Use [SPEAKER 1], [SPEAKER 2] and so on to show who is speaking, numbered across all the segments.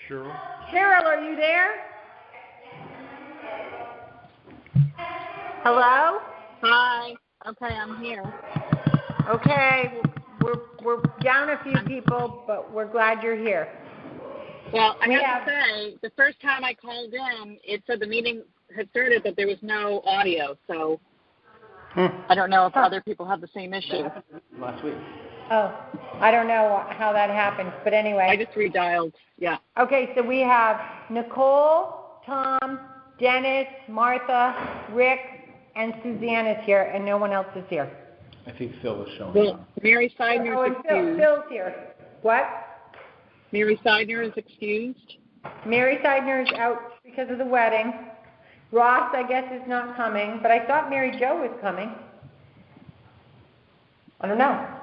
[SPEAKER 1] Cheryl?
[SPEAKER 2] Cheryl, are you there? Hello?
[SPEAKER 3] Hi. Okay, I'm here.
[SPEAKER 2] Okay, we're down a few people, but we're glad you're here.
[SPEAKER 3] Well, I have to say, the first time I called in, it said the meeting had started, but there was no audio, so I don't know if other people have the same issue.
[SPEAKER 1] Last week.
[SPEAKER 2] Oh, I don't know how that happened, but anyway.
[SPEAKER 3] I just redialed, yeah.
[SPEAKER 2] Okay, so we have Nicole, Tom, Dennis, Martha, Rick, and Suzanne is here, and no one else is here.
[SPEAKER 1] I think Phil is showing
[SPEAKER 3] Well,
[SPEAKER 1] up.
[SPEAKER 3] Mary Seidner is excused.
[SPEAKER 2] Phil's here. What?
[SPEAKER 3] Mary Seidner is excused.
[SPEAKER 2] Mary Seidner is out because of the wedding. Ross, I guess, is not coming, but I thought Mary Jo was coming. I don't know.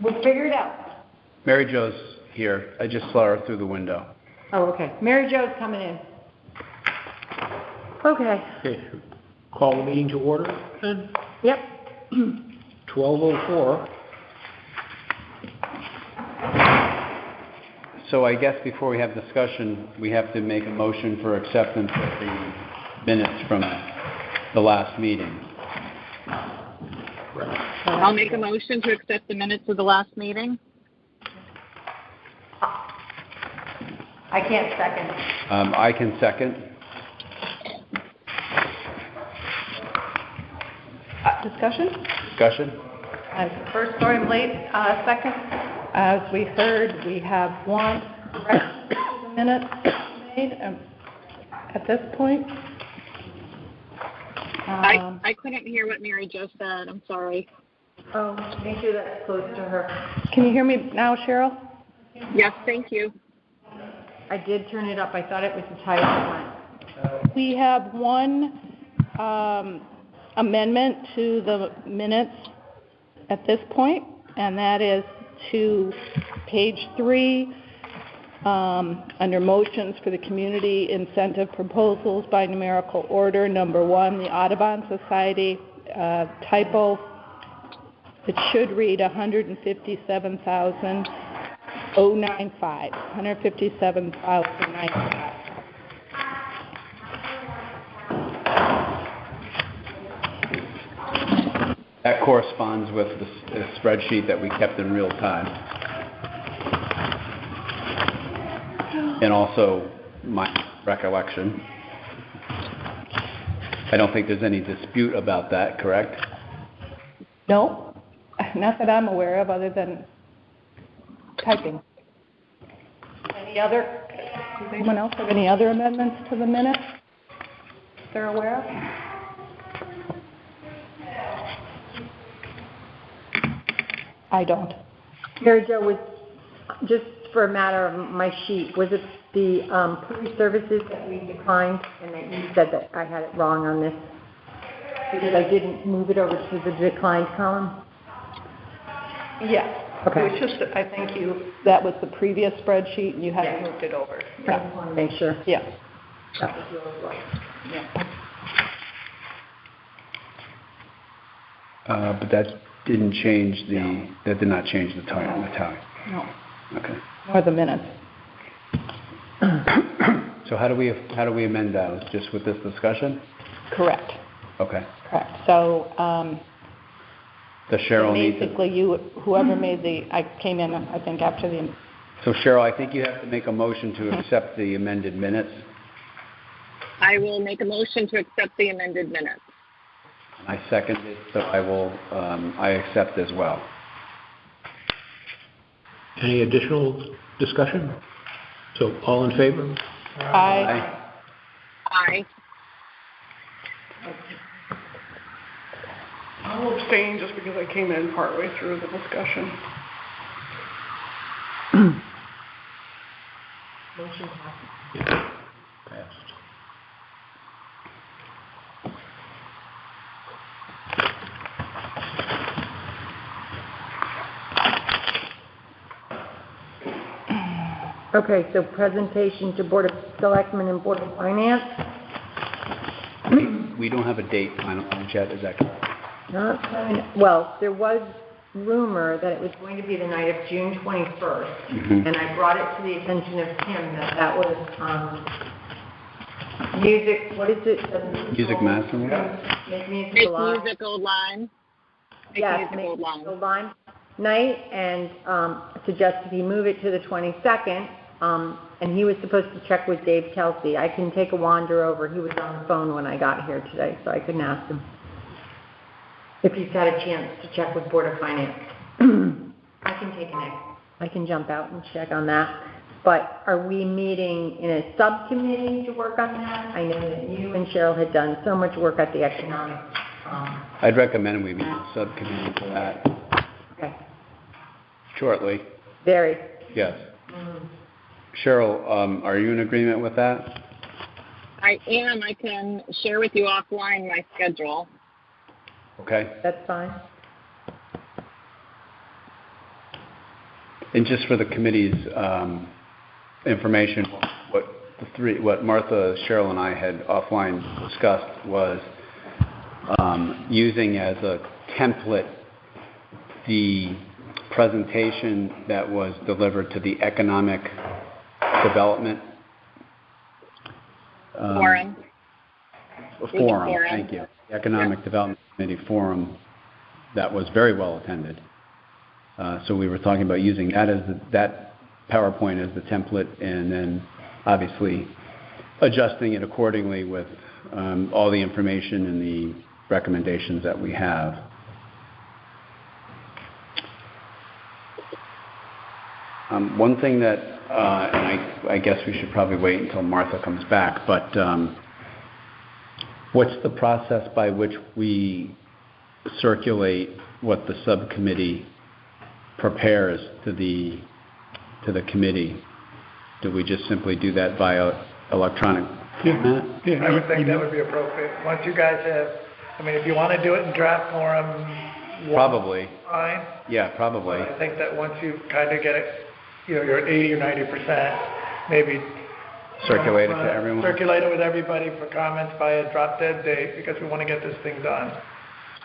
[SPEAKER 2] We'll figure it out.
[SPEAKER 1] Mary Jo's here. I just saw her through the window.
[SPEAKER 2] Oh, okay. Mary Jo's coming in. Okay.
[SPEAKER 4] Okay, call the meeting to order then?
[SPEAKER 2] Yep.
[SPEAKER 4] 12:04.
[SPEAKER 1] So I guess before we have discussion, we have to make a motion for acceptance of the minutes from the last meeting.
[SPEAKER 3] I'll make a motion to accept the minutes of the last meeting.
[SPEAKER 2] I can't second.
[SPEAKER 1] I can second.
[SPEAKER 5] Discussion?
[SPEAKER 1] Discussion?
[SPEAKER 5] First, sorry I'm late. Second, as we heard, we have one correction to the minutes made at this point.
[SPEAKER 3] I couldn't hear what Mary Jo said. I'm sorry.
[SPEAKER 2] Oh, make sure that's close to her.
[SPEAKER 5] Can you hear me now, Cheryl?
[SPEAKER 3] Yes, thank you.
[SPEAKER 2] I did turn it up. I thought it was the title one.
[SPEAKER 5] We have one amendment to the minutes at this point, and that is to page 3, under motions for the community incentive proposals by numerical order. Number 1, the Audubon Society, typo. It should read 157,095. 157,095.
[SPEAKER 1] That corresponds with the spreadsheet that we kept in real time. And also my recollection. I don't think there's any dispute about that, correct?
[SPEAKER 5] No, not that I'm aware of, other than typing. Any other? Does anyone else have any other amendments to the minutes they're aware of? I don't.
[SPEAKER 2] Mary Jo, was just for a matter of my sheet, was it the police services that we declined and that you said that I had it wrong on this? Because I didn't move it over to the declined column?
[SPEAKER 5] Yes.
[SPEAKER 2] Okay.
[SPEAKER 5] It was just, I think that was the previous spreadsheet and you hadn't moved it over.
[SPEAKER 2] I just want to make sure.
[SPEAKER 5] Yeah.
[SPEAKER 2] That was yours, right?
[SPEAKER 5] Yeah.
[SPEAKER 1] But that didn't change that did not change the tally.
[SPEAKER 5] No.
[SPEAKER 1] Okay.
[SPEAKER 5] Or the minutes.
[SPEAKER 1] So how do we amend those? Just with this discussion?
[SPEAKER 5] Correct.
[SPEAKER 1] Okay.
[SPEAKER 5] Correct. So
[SPEAKER 1] Does Cheryl need to?
[SPEAKER 5] basically whoever made I came in, I think, after the...
[SPEAKER 1] So Cheryl, I think you have to make a motion to accept the amended minutes.
[SPEAKER 3] I will make a motion to accept the amended minutes.
[SPEAKER 1] I second it, so I accept as well.
[SPEAKER 4] Any additional discussion? So all in favor?
[SPEAKER 5] Aye.
[SPEAKER 3] Aye.
[SPEAKER 6] I'll abstain just because I came in partway through the discussion.
[SPEAKER 2] Motion passed.
[SPEAKER 4] Yeah. Passed.
[SPEAKER 2] Okay, so presentation to Board of Selectmen and Board of Finance.
[SPEAKER 1] We don't have a date finalized yet, is that correct?
[SPEAKER 2] Not fine. Well, there was rumor that it was going to be the night of June 21st,
[SPEAKER 1] Mhm.
[SPEAKER 2] and I brought it to the attention of Tim that was music, what is it?
[SPEAKER 1] Music Master?
[SPEAKER 2] Make Music
[SPEAKER 3] Make
[SPEAKER 2] Alive.
[SPEAKER 3] music old line. Make
[SPEAKER 2] Yes,
[SPEAKER 3] music
[SPEAKER 2] Make
[SPEAKER 3] old line.
[SPEAKER 2] Music Alive night, and suggested he move it to the 22nd, and he was supposed to check with Dave Kelsey. I can take a wander over. He was on the phone when I got here today, so I couldn't ask him if he's had a chance to check with Board of Finance. I can jump out and check on that. But are we meeting in a subcommittee to work on that? I know that you and Cheryl had done so much work at the economic,
[SPEAKER 1] I'd recommend we meet a subcommittee for that
[SPEAKER 2] okay,
[SPEAKER 1] shortly.
[SPEAKER 2] very.
[SPEAKER 1] Yes. Cheryl, are you in agreement with that?
[SPEAKER 3] I am. I can share with you offline my schedule.
[SPEAKER 1] Okay.
[SPEAKER 2] That's fine.
[SPEAKER 1] And just for the committee's information, what Martha, Cheryl, and I had offline discussed was using as a template the presentation that was delivered to the Economic Development
[SPEAKER 3] Forum.
[SPEAKER 1] Forum. Thank you. The Economic Development Committee Forum that was very well attended. So we were talking about using that as that PowerPoint as the template, and then obviously adjusting it accordingly with all the information and the recommendations that we have. One thing that, and I guess we should probably wait until Martha comes back, but what's the process by which we circulate what the subcommittee prepares to the committee? Do we just simply do that via electronic format?
[SPEAKER 7] Yeah, I would think that would be appropriate. Once you guys have, I mean, if you want to do it in draft form,
[SPEAKER 1] Probably.
[SPEAKER 7] fine.
[SPEAKER 1] Yeah, probably.
[SPEAKER 7] But I think that once you kind of get it, you're at 80 or 90%, maybe
[SPEAKER 1] Circulate it to everyone?
[SPEAKER 7] circulate it with everybody for comments by a drop dead date, because we want to get this thing done.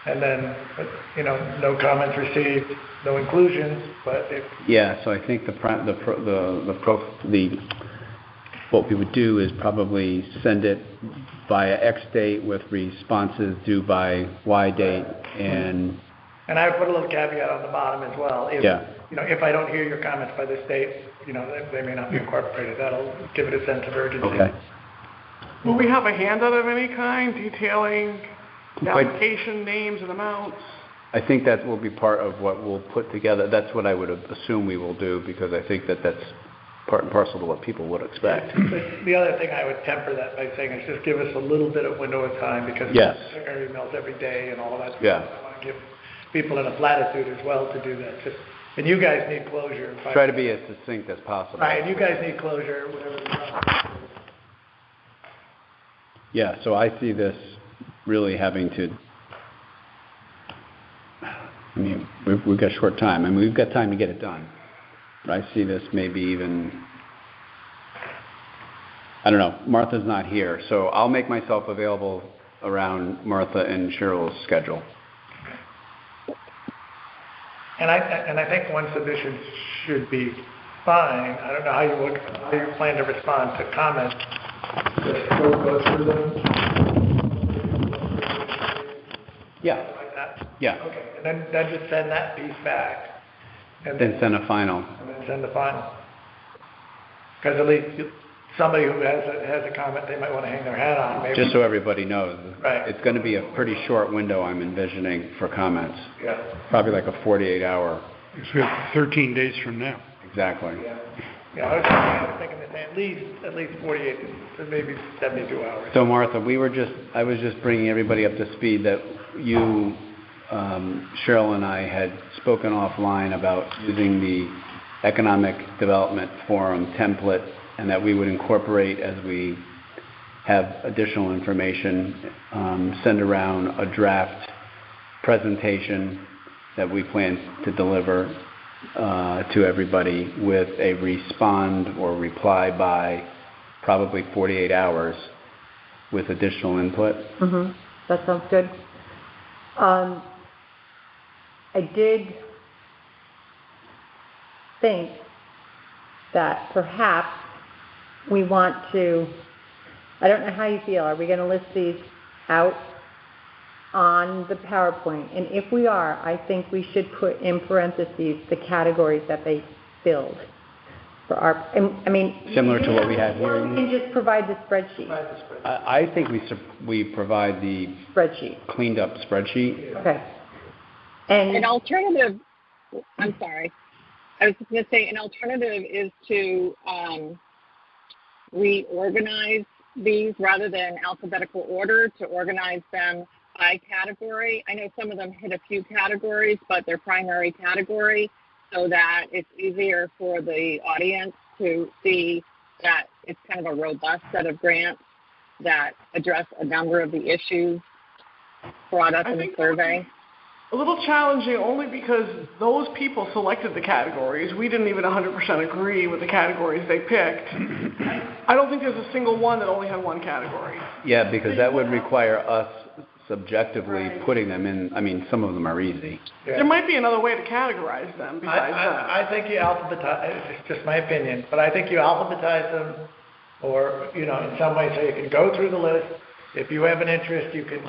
[SPEAKER 7] And then, no comments received, no inclusions, but if,
[SPEAKER 1] Yeah, so I think what we would do is probably send it via X date with responses due by Y date, and
[SPEAKER 7] I would put a little caveat on the bottom as well. If I don't hear your comments by this date, they may not be incorporated. That'll give it a sense of urgency.
[SPEAKER 1] okay.
[SPEAKER 6] Will we have a handout of any kind detailing the application names and amounts?
[SPEAKER 1] I think that will be part of what we'll put together. That's what I would assume we will do, because I think that that's part and parcel to what people would expect.
[SPEAKER 7] But the other thing I would temper that by saying is just give us a little bit of window of time, because
[SPEAKER 1] Yes.
[SPEAKER 7] we check our emails every day and all of that.
[SPEAKER 1] Yeah.
[SPEAKER 7] I want to give people in a latitude as well to do that. And you guys need closure.
[SPEAKER 1] Try to be as succinct as possible.
[SPEAKER 7] Right, and you guys need closure, whatever the problem is.
[SPEAKER 1] Yeah, so I see this really having to, we've got short time. We've got time to get it done. But I see this maybe even, I don't know, Martha's not here, so I'll make myself available around Martha and Cheryl's schedule.
[SPEAKER 7] And I think one submission should be fine. I don't know how you plan to respond to comments. Just go through them.
[SPEAKER 1] Yeah.
[SPEAKER 7] Like that?
[SPEAKER 1] Yeah.
[SPEAKER 7] Okay, and then just send that piece back. And
[SPEAKER 1] Then send a final.
[SPEAKER 7] And then send the final. Because at least somebody who has a comment they might want to hang their hat on, maybe.
[SPEAKER 1] Just so everybody knows.
[SPEAKER 7] Right.
[SPEAKER 1] It's going to be a pretty short window I'm envisioning for comments.
[SPEAKER 7] Yeah.
[SPEAKER 1] Probably like a 48-hour.
[SPEAKER 8] Because we have 13 days from now.
[SPEAKER 1] Exactly.
[SPEAKER 7] Yeah, I was thinking that at least 48 to maybe 72 hours.
[SPEAKER 1] So Martha, I was just bringing everybody up to speed that you, Cheryl and I had spoken offline about using the Economic Development Forum template, and that we would incorporate, as we have additional information, send around a draft presentation that we plan to deliver to everybody with a respond or reply by probably 48 hours with additional input.
[SPEAKER 2] Mm-hmm. That sounds good. I did think that perhaps we want to, I don't know how you feel, are we going to list these out on the PowerPoint? And if we are, I think we should put in parentheses the categories that they filled for our, I mean...
[SPEAKER 1] Similar to what we had here.
[SPEAKER 2] Or we can just provide the spreadsheet.
[SPEAKER 1] I think we provide the
[SPEAKER 2] Spreadsheet.
[SPEAKER 1] cleaned up spreadsheet.
[SPEAKER 2] Okay. And
[SPEAKER 3] An alternative, I'm sorry, I was just going to say an alternative is to reorganize these rather than alphabetical order, to organize them by category. I know some of them hit a few categories, but they're primary category, so that it's easier for the audience to see that it's kind of a robust set of grants that address a number of the issues brought up in the survey.
[SPEAKER 6] A little challenging only because those people selected the categories. We didn't even 100% agree with the categories they picked. I don't think there's a single one that only had one category.
[SPEAKER 1] Yeah, because that would require us subjectively putting them in. I mean, some of them are easy.
[SPEAKER 7] Yeah.
[SPEAKER 6] There might be another way to categorize them besides that.
[SPEAKER 7] I think you alphabetize, it's just my opinion, but I think you alphabetize them, or, you know, in some way so you can go through the list. If you have an interest, you can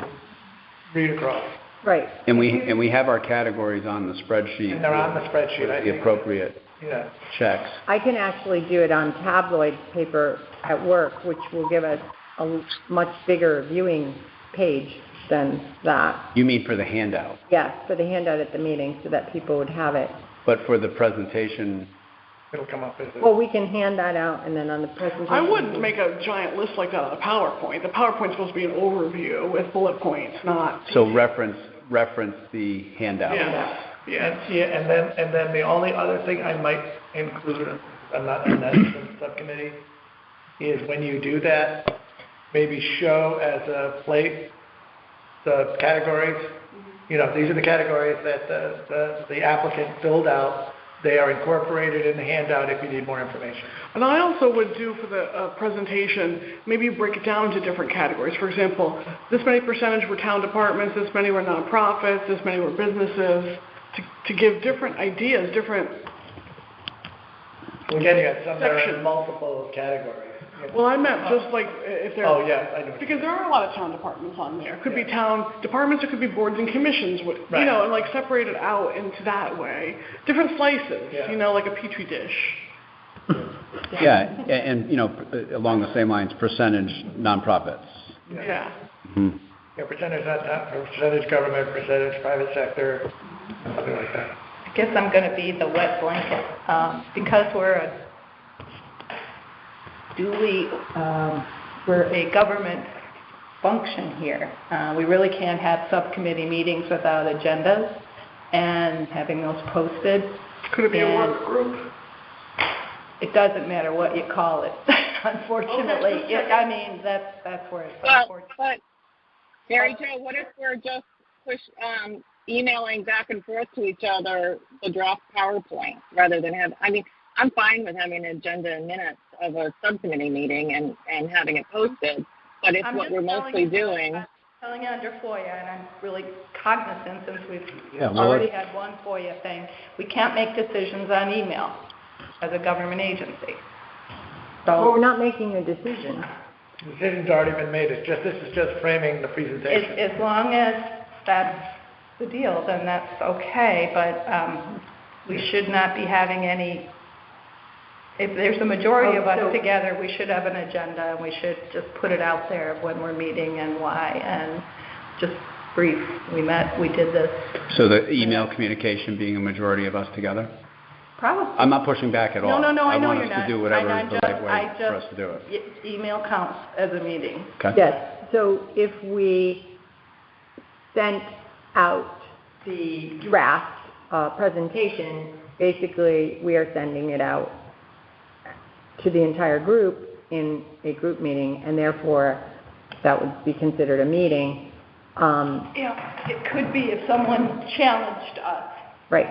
[SPEAKER 7] read across.
[SPEAKER 2] right.
[SPEAKER 1] And we have our categories on the spreadsheet.
[SPEAKER 7] And they're on the spreadsheet, I
[SPEAKER 1] with the
[SPEAKER 7] think.
[SPEAKER 1] appropriate
[SPEAKER 7] Yeah.
[SPEAKER 1] checks.
[SPEAKER 2] I can actually do it on tabloid paper at work, which will give us a much bigger viewing page than that.
[SPEAKER 1] You mean for the handout,
[SPEAKER 2] Yes, for the handout at the meeting so that people would have it.
[SPEAKER 1] but for the presentation,
[SPEAKER 7] It'll come up as a...
[SPEAKER 2] Well, we can hand that out and then on the presentation.
[SPEAKER 6] I wouldn't make a giant list like that on a PowerPoint. The PowerPoint's supposed to be an overview with bullet points, not...
[SPEAKER 1] so reference the handout.
[SPEAKER 6] Yes, yes.
[SPEAKER 7] And then the only other thing I might include, I'm not in that subcommittee, is when you do that, maybe show as a plate the categories. You know, these are the categories that the applicant filled out. They are incorporated in the handout if you need more information.
[SPEAKER 6] And I also would do for the presentation, maybe break it down into different categories. For example, this many percentage were town departments, this many were nonprofits, this many were businesses, to give different ideas, different...
[SPEAKER 7] Again, you have some that are in multiple categories.
[SPEAKER 6] Well, I meant just like if there...
[SPEAKER 7] Oh, yeah, I know.
[SPEAKER 6] Because there are a lot of town departments on there. It could be town departments, it could be boards and commissions, you
[SPEAKER 7] Right.
[SPEAKER 6] know, and like separate it out into that way. Different slices,
[SPEAKER 7] Yeah.
[SPEAKER 6] you know, like a petri dish.
[SPEAKER 1] Yeah, and you know, along the same lines, percentage nonprofits.
[SPEAKER 6] Yeah.
[SPEAKER 1] Mhm.
[SPEAKER 7] Yeah, percentage government, percentage private sector, something like that.
[SPEAKER 5] I guess I'm going to be the wet blanket, because we're a government function here. We really can't have subcommittee meetings without agendas and having those posted.
[SPEAKER 6] Could it be a work group?
[SPEAKER 5] It doesn't matter what you call it, unfortunately.
[SPEAKER 6] Okay.
[SPEAKER 5] I mean, that's where it's
[SPEAKER 3] Well,
[SPEAKER 5] unfortunate.
[SPEAKER 3] but Mary Jo, what if we're just emailing back and forth to each other the draft PowerPoint rather than have, I mean, I'm fine with having an agenda and minutes of a subcommittee meeting and having it posted, but it's what we're mostly doing.
[SPEAKER 5] I'm telling you under FOIA, and I'm really cognizant since we've
[SPEAKER 1] well,
[SPEAKER 5] already had one FOIA thing, we can't make decisions on email as a government agency.
[SPEAKER 2] Well,
[SPEAKER 5] So
[SPEAKER 2] we're not making a decision.
[SPEAKER 7] The decision's already been made. This is just framing the presentation.
[SPEAKER 5] as long as that's the deal, then that's okay, but we should not be having any, if there's a majority of us together, we should have an agenda, and we should just put it out there when we're meeting and why, and just brief. We met, we did this.
[SPEAKER 1] So the email communication being a majority of us together?
[SPEAKER 5] Probably.
[SPEAKER 1] I'm not pushing back at all.
[SPEAKER 5] No, I know
[SPEAKER 1] want
[SPEAKER 5] you're
[SPEAKER 1] us
[SPEAKER 5] not.
[SPEAKER 1] to do whatever is the right way
[SPEAKER 5] I
[SPEAKER 1] for us to do it.
[SPEAKER 5] Email counts as a meeting.
[SPEAKER 1] Okay?
[SPEAKER 2] Yes, so if we sent out the draft presentation, basically we are sending it out to the entire group in a group meeting, and therefore that would be considered a meeting.
[SPEAKER 5] Yeah, it could be if someone challenged us.
[SPEAKER 2] Right.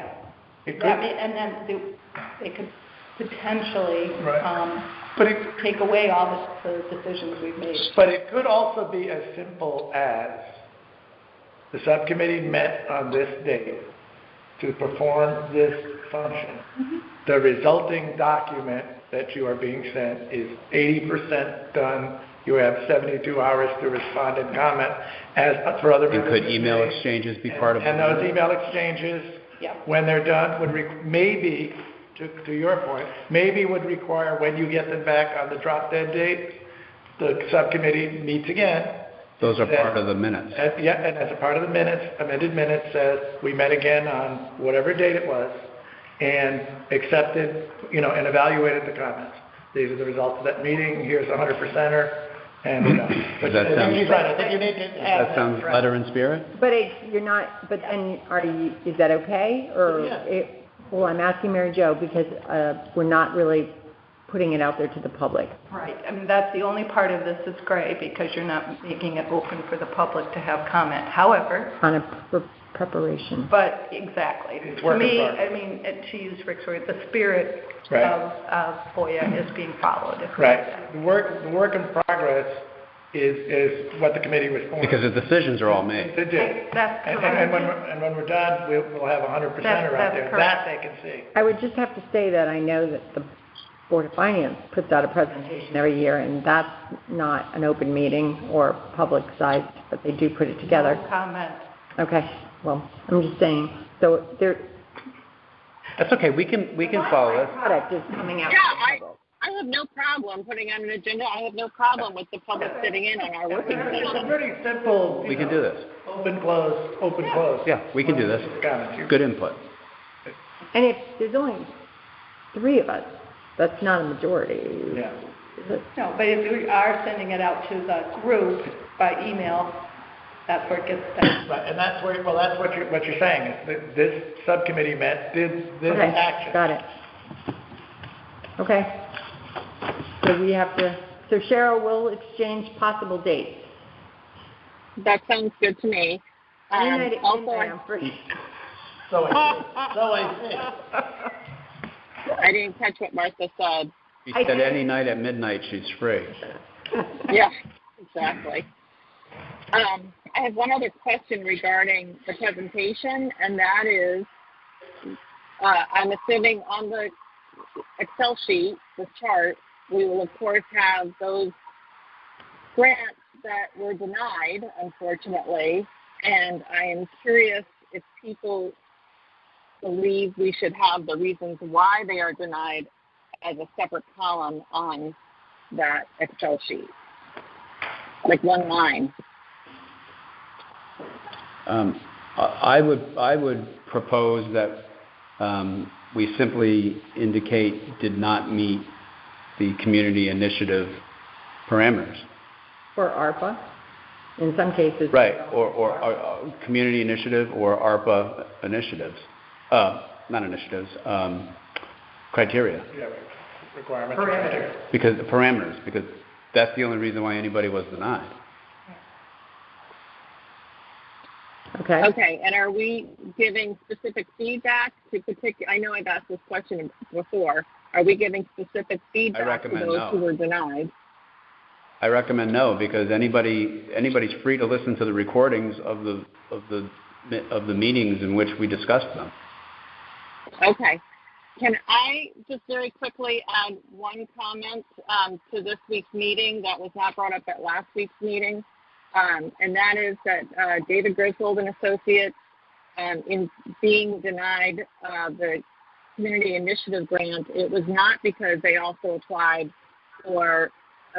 [SPEAKER 5] And then they could potentially
[SPEAKER 7] But
[SPEAKER 5] take away all the decisions we've made.
[SPEAKER 7] But it could also be as simple as the subcommittee met on this date to perform this function. The resulting document that you are being sent is 80% done. You have 72 hours to respond and comment as for other
[SPEAKER 1] And
[SPEAKER 7] members.
[SPEAKER 1] could email exchanges be part of it?
[SPEAKER 7] And those email exchanges, when they're done, would maybe, to your point, maybe would require when you get them back on the drop dead date, the subcommittee meets again.
[SPEAKER 1] Those are part of the minutes.
[SPEAKER 7] And as a part of the minutes, amended minutes says, we met again on whatever date it was, and accepted, and evaluated the comments. These are the results of that meeting, here's a 100%er, and we're done.
[SPEAKER 1] Does that sound,
[SPEAKER 7] He's right, I think you need to add
[SPEAKER 1] that sounds letter and spirit?
[SPEAKER 2] But you're not, but then is that okay? Or,
[SPEAKER 7] Yeah.
[SPEAKER 2] well, I'm asking Mary Jo because we're not really putting it out there to the public.
[SPEAKER 5] Right, I mean, that's the only part of this that's gray, because you're not making it open for the public to have comment. However,
[SPEAKER 2] On a preparation.
[SPEAKER 5] but exactly,
[SPEAKER 7] It's
[SPEAKER 5] to
[SPEAKER 7] work in
[SPEAKER 5] me,
[SPEAKER 7] progress.
[SPEAKER 5] I mean, to use Rick's word, the spirit
[SPEAKER 7] Right.
[SPEAKER 5] of FOIA is being followed. if we
[SPEAKER 7] Right.
[SPEAKER 5] do that.
[SPEAKER 7] The work in progress is what the committee was formed
[SPEAKER 1] Because the decisions are all made.
[SPEAKER 7] to do.
[SPEAKER 5] That's
[SPEAKER 7] And
[SPEAKER 5] correct.
[SPEAKER 7] when we're done, we'll have 100%
[SPEAKER 5] That's
[SPEAKER 7] out there.
[SPEAKER 5] correct.
[SPEAKER 7] That they can see.
[SPEAKER 2] I would just have to say that I know that the Board of Finance puts out a presentation every year, and that's not an open meeting or public-sized, but they do put it together.
[SPEAKER 5] No comment.
[SPEAKER 2] Okay, well, I'm just saying, so
[SPEAKER 1] That's okay, we can follow this.
[SPEAKER 2] product is coming out.
[SPEAKER 3] Yeah,
[SPEAKER 2] to the public.
[SPEAKER 3] I have no problem putting on an agenda. I have no problem with the public sitting in on our working
[SPEAKER 7] It's a
[SPEAKER 3] session.
[SPEAKER 7] pretty simple.
[SPEAKER 1] We can do this.
[SPEAKER 7] Open, close, open, close.
[SPEAKER 1] Yeah, we can do this.
[SPEAKER 7] Comments.
[SPEAKER 1] Good input.
[SPEAKER 2] And if there's only 3 of us, that's not a majority.
[SPEAKER 7] Yeah.
[SPEAKER 2] Is it?
[SPEAKER 5] No, but if we are sending it out to the group by email, that's where it gets done.
[SPEAKER 7] Right, and that's what you're saying, is that this subcommittee did this
[SPEAKER 2] Okay,
[SPEAKER 7] action.
[SPEAKER 2] got it. Okay. So we have to, so Cheryl will exchange possible dates.
[SPEAKER 3] That sounds good to me. Also,
[SPEAKER 2] I'm free.
[SPEAKER 7] So I see.
[SPEAKER 3] I didn't catch what Martha said.
[SPEAKER 1] She said any night at midnight she's free.
[SPEAKER 3] Yeah, exactly. I have one other question regarding the presentation, and that is, I'm assuming on the Excel sheet, the chart, we will of course have those grants that were denied, unfortunately, and I am curious if people believe we should have the reasons why they are denied as a separate column on that Excel sheet, like one line.
[SPEAKER 1] I would propose that we simply indicate did not meet the community initiative parameters.
[SPEAKER 2] For ARPA, in some cases.
[SPEAKER 1] Right, or community initiative or ARPA initiatives. Not initiatives, criteria.
[SPEAKER 7] Yeah, requirements.
[SPEAKER 2] Parameters.
[SPEAKER 1] Because that's the only reason why anybody was denied.
[SPEAKER 2] Okay.
[SPEAKER 3] Okay, and are we giving specific feedback to I know I've asked this question before. Are we giving specific feedback to
[SPEAKER 1] recommend
[SPEAKER 3] those
[SPEAKER 1] no.
[SPEAKER 3] who were denied?
[SPEAKER 1] I recommend no, because anybody's free to listen to the recordings of the meetings in which we discussed them.
[SPEAKER 3] Okay. Can I just very quickly add one comment to this week's meeting that was not brought up at last week's meeting? And that is that David Griswold and Associates, in being denied the Community Initiative Grant, it was not because they also applied for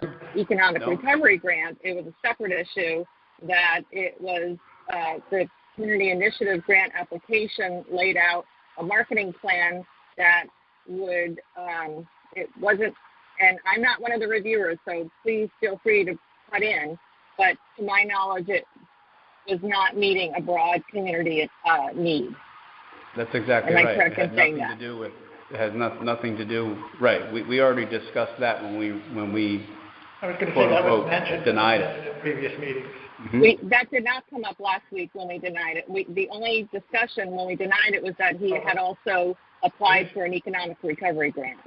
[SPEAKER 3] an economic recovery grant. It was a separate issue that it was the Community Initiative Grant application laid out a marketing plan that would, it wasn't, and I'm not one of the reviewers, so please feel free to cut in, but to my knowledge, it was not meeting a broad community need.
[SPEAKER 1] That's exactly
[SPEAKER 3] Am I
[SPEAKER 1] right.
[SPEAKER 3] correct in saying that?
[SPEAKER 1] It has nothing to do, right, we already discussed that when we
[SPEAKER 7] I was going to say that was
[SPEAKER 1] quote,
[SPEAKER 7] mentioned
[SPEAKER 1] denied
[SPEAKER 7] in previous meetings.
[SPEAKER 1] Mhm.
[SPEAKER 3] That did not come up last week when we denied it. The only discussion when we denied it was that he had also applied for an economic recovery grant.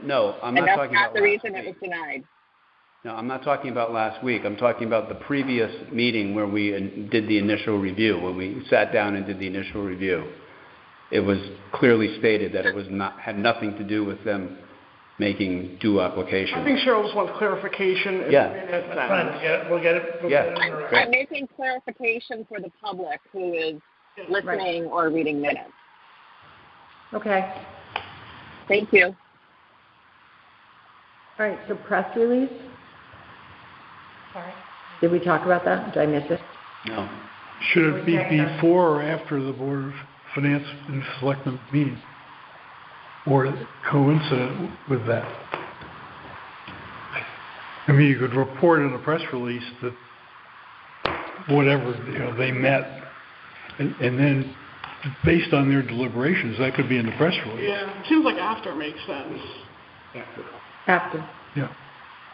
[SPEAKER 1] No, I'm
[SPEAKER 3] And
[SPEAKER 1] not
[SPEAKER 3] that's
[SPEAKER 1] talking
[SPEAKER 3] not
[SPEAKER 1] about
[SPEAKER 3] the
[SPEAKER 1] last
[SPEAKER 3] reason it
[SPEAKER 1] week.
[SPEAKER 3] was denied.
[SPEAKER 1] No, I'm not talking about last week. I'm talking about the previous meeting where we did the initial review, when we sat down and did the initial review. it was clearly stated that it was not, had nothing to do with them making due application.
[SPEAKER 6] I think Cheryl just wants clarification.
[SPEAKER 1] Yeah.
[SPEAKER 7] That's fine, we'll get it in the right.
[SPEAKER 3] I'm making clarification for the public who is listening or reading minutes.
[SPEAKER 2] Okay.
[SPEAKER 3] Thank you.
[SPEAKER 2] All right, so press release?
[SPEAKER 3] Sorry.
[SPEAKER 2] Did we talk about that? Did I miss it?
[SPEAKER 1] No.
[SPEAKER 8] Should it be before or after the Board of Finance and Selectmen meeting? Or coincident with that? I mean, you could report in a press release that whatever, they met, and then based on their deliberations, that could be in the press release.
[SPEAKER 6] Yeah, it seems like after makes sense.
[SPEAKER 2] After.
[SPEAKER 8] Yeah.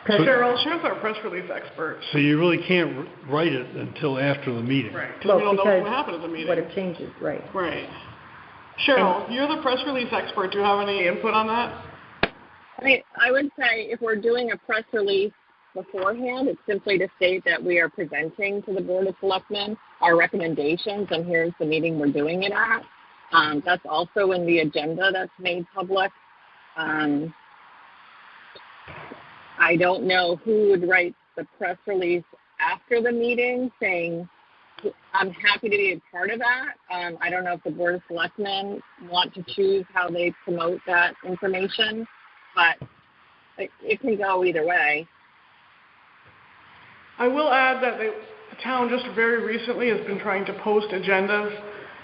[SPEAKER 6] Cheryl's our press release expert.
[SPEAKER 8] So you really can't write it until after the meeting.
[SPEAKER 6] Right, because we don't know what happened at the meeting.
[SPEAKER 2] What it changes, right.
[SPEAKER 6] Right. Cheryl, you're the press release expert. Do you have any input on that?
[SPEAKER 3] I would say if we're doing a press release beforehand, it's simply to state that we are presenting to the Board of Selectmen our recommendations, and here's the meeting we're doing it at. That's also in the agenda that's made public. I don't know who would write the press release after the meeting saying, I'm happy to be a part of that. I don't know if the Board of Selectmen want to choose how they promote that information, but it can go either way.
[SPEAKER 6] I will add that the town just very recently has been trying to post agendas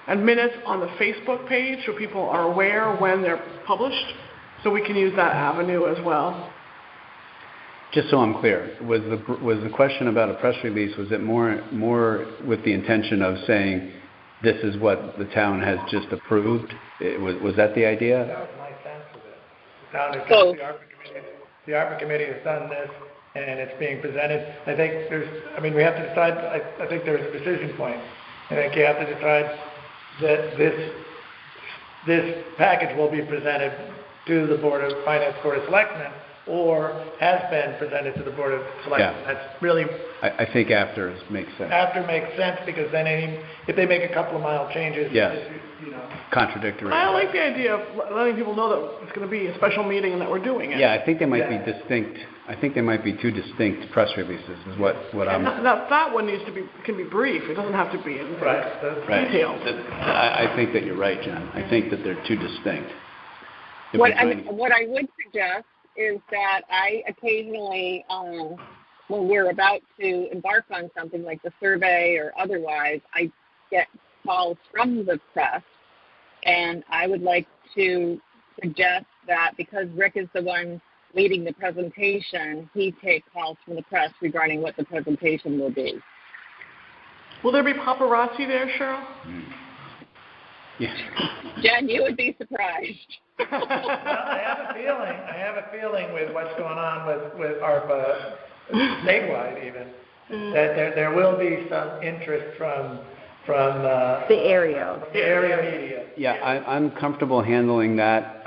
[SPEAKER 6] and minutes on the Facebook page so people are aware when they're published, so we can use that avenue as well.
[SPEAKER 1] Just so I'm clear, was the question about a press release, was it more with the intention of saying this is what the town has just approved? Was that the idea?
[SPEAKER 7] That was my sense of it. The town has done, the ARPA committee has done this, and it's being presented. I think we have to decide, I think there's a decision point. I think you have to decide that this package will be presented to the Board of Finance, Board of Selectmen, or has been presented to the Board of Selectmen.
[SPEAKER 1] Yeah.
[SPEAKER 7] That's really...
[SPEAKER 1] I think after makes sense.
[SPEAKER 7] After makes sense, because then if they make a couple of mild changes,
[SPEAKER 1] contradictory.
[SPEAKER 6] I like the idea of letting people know that it's going to be a special meeting and that we're doing it.
[SPEAKER 1] Yeah, I think they might be distinct. I think they might be two distinct press releases is what I'm...
[SPEAKER 6] Now, that one can be brief. It doesn't have to be in detail.
[SPEAKER 1] I think that you're right, Jen. I think that they're two distinct.
[SPEAKER 3] What I would suggest is that I occasionally, when we're about to embark on something like the survey or otherwise, I get calls from the press, and I would like to suggest that because Rick is the one leading the presentation, he take calls from the press regarding what the presentation will be.
[SPEAKER 6] Will there be paparazzi there, Cheryl?
[SPEAKER 1] Yes.
[SPEAKER 3] Jen, you would be surprised.
[SPEAKER 7] I have a feeling with what's going on with ARPA statewide even, that there will be some interest from
[SPEAKER 2] the area
[SPEAKER 7] media.
[SPEAKER 1] Yeah, I'm comfortable handling that.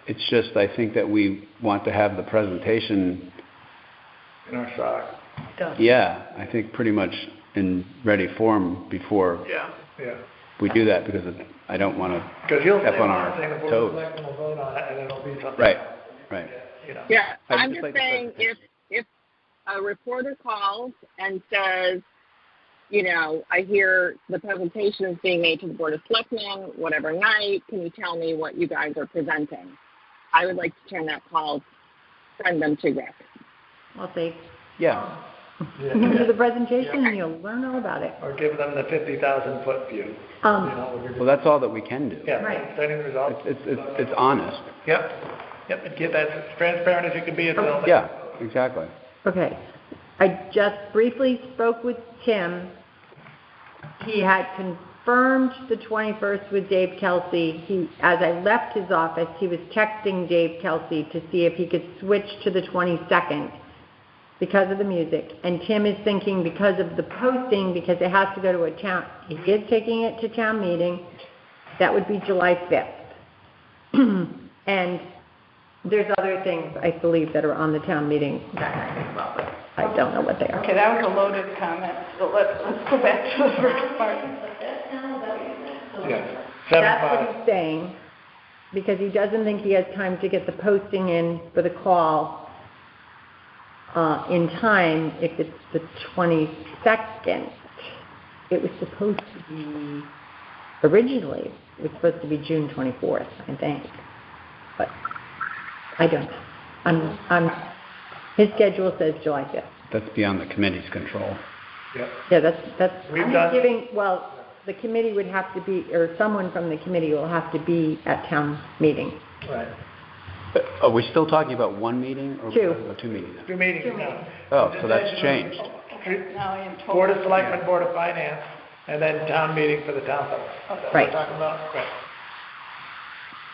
[SPEAKER 1] It's just I think that we want to have the presentation
[SPEAKER 7] in our stock.
[SPEAKER 1] Yeah, I think pretty much in ready form before we do that, because I don't want to step on our toes.
[SPEAKER 7] Will vote on it, and it'll be something
[SPEAKER 1] Right.
[SPEAKER 3] Yeah, I'm just saying if a reporter calls and says, I hear the presentation is being made to the Board of Selectmen, whatever night, can you tell me what you guys are presenting? I would like to turn that call, send them to Rick.
[SPEAKER 2] I'll say.
[SPEAKER 1] Yeah.
[SPEAKER 2] Do the presentation and you'll learn all about it.
[SPEAKER 7] Or give them the 50,000-foot view.
[SPEAKER 1] Well, that's all that we can do.
[SPEAKER 7] Yeah, right. Sending the results.
[SPEAKER 1] It's honest.
[SPEAKER 7] Yep, and get that as transparent as you can be as well.
[SPEAKER 1] Yeah, exactly.
[SPEAKER 2] Okay. I just briefly spoke with Tim. He had confirmed the 21st with Dave Kelsey. As I left his office, he was texting Dave Kelsey to see if he could switch to the 22nd because of the music. And Tim is thinking because of the posting, because it has to go to a town, he is taking it to town meeting, that would be July 5th. And there's other things, I believe, that are on the town meeting that night as well, but I don't know what they are.
[SPEAKER 5] Okay, that was a loaded comment, so let's go back to the first part.
[SPEAKER 7] Yeah.
[SPEAKER 2] That's what he's saying, because he doesn't think he has time to get the posting in for the call in time if it's the 22nd. It was supposed to be, originally, it was supposed to be June 24th, I think. But I don't know. His schedule says July 5th.
[SPEAKER 1] That's beyond the committee's control.
[SPEAKER 7] Yep.
[SPEAKER 2] Yeah, that's,
[SPEAKER 7] We've
[SPEAKER 2] I'm
[SPEAKER 7] done-
[SPEAKER 2] giving, well, the committee would have to be, or someone from the committee will have to be at town meeting.
[SPEAKER 7] Right.
[SPEAKER 1] Are we still talking about one meeting or
[SPEAKER 2] Two.
[SPEAKER 1] about two meetings?
[SPEAKER 7] Two meetings now.
[SPEAKER 1] Oh, so that's changed.
[SPEAKER 5] Now I am told.
[SPEAKER 7] Board of Selectmen, Board of Finance, and then town meeting for the town vote. That's what
[SPEAKER 2] Right.
[SPEAKER 7] we're talking about? Right.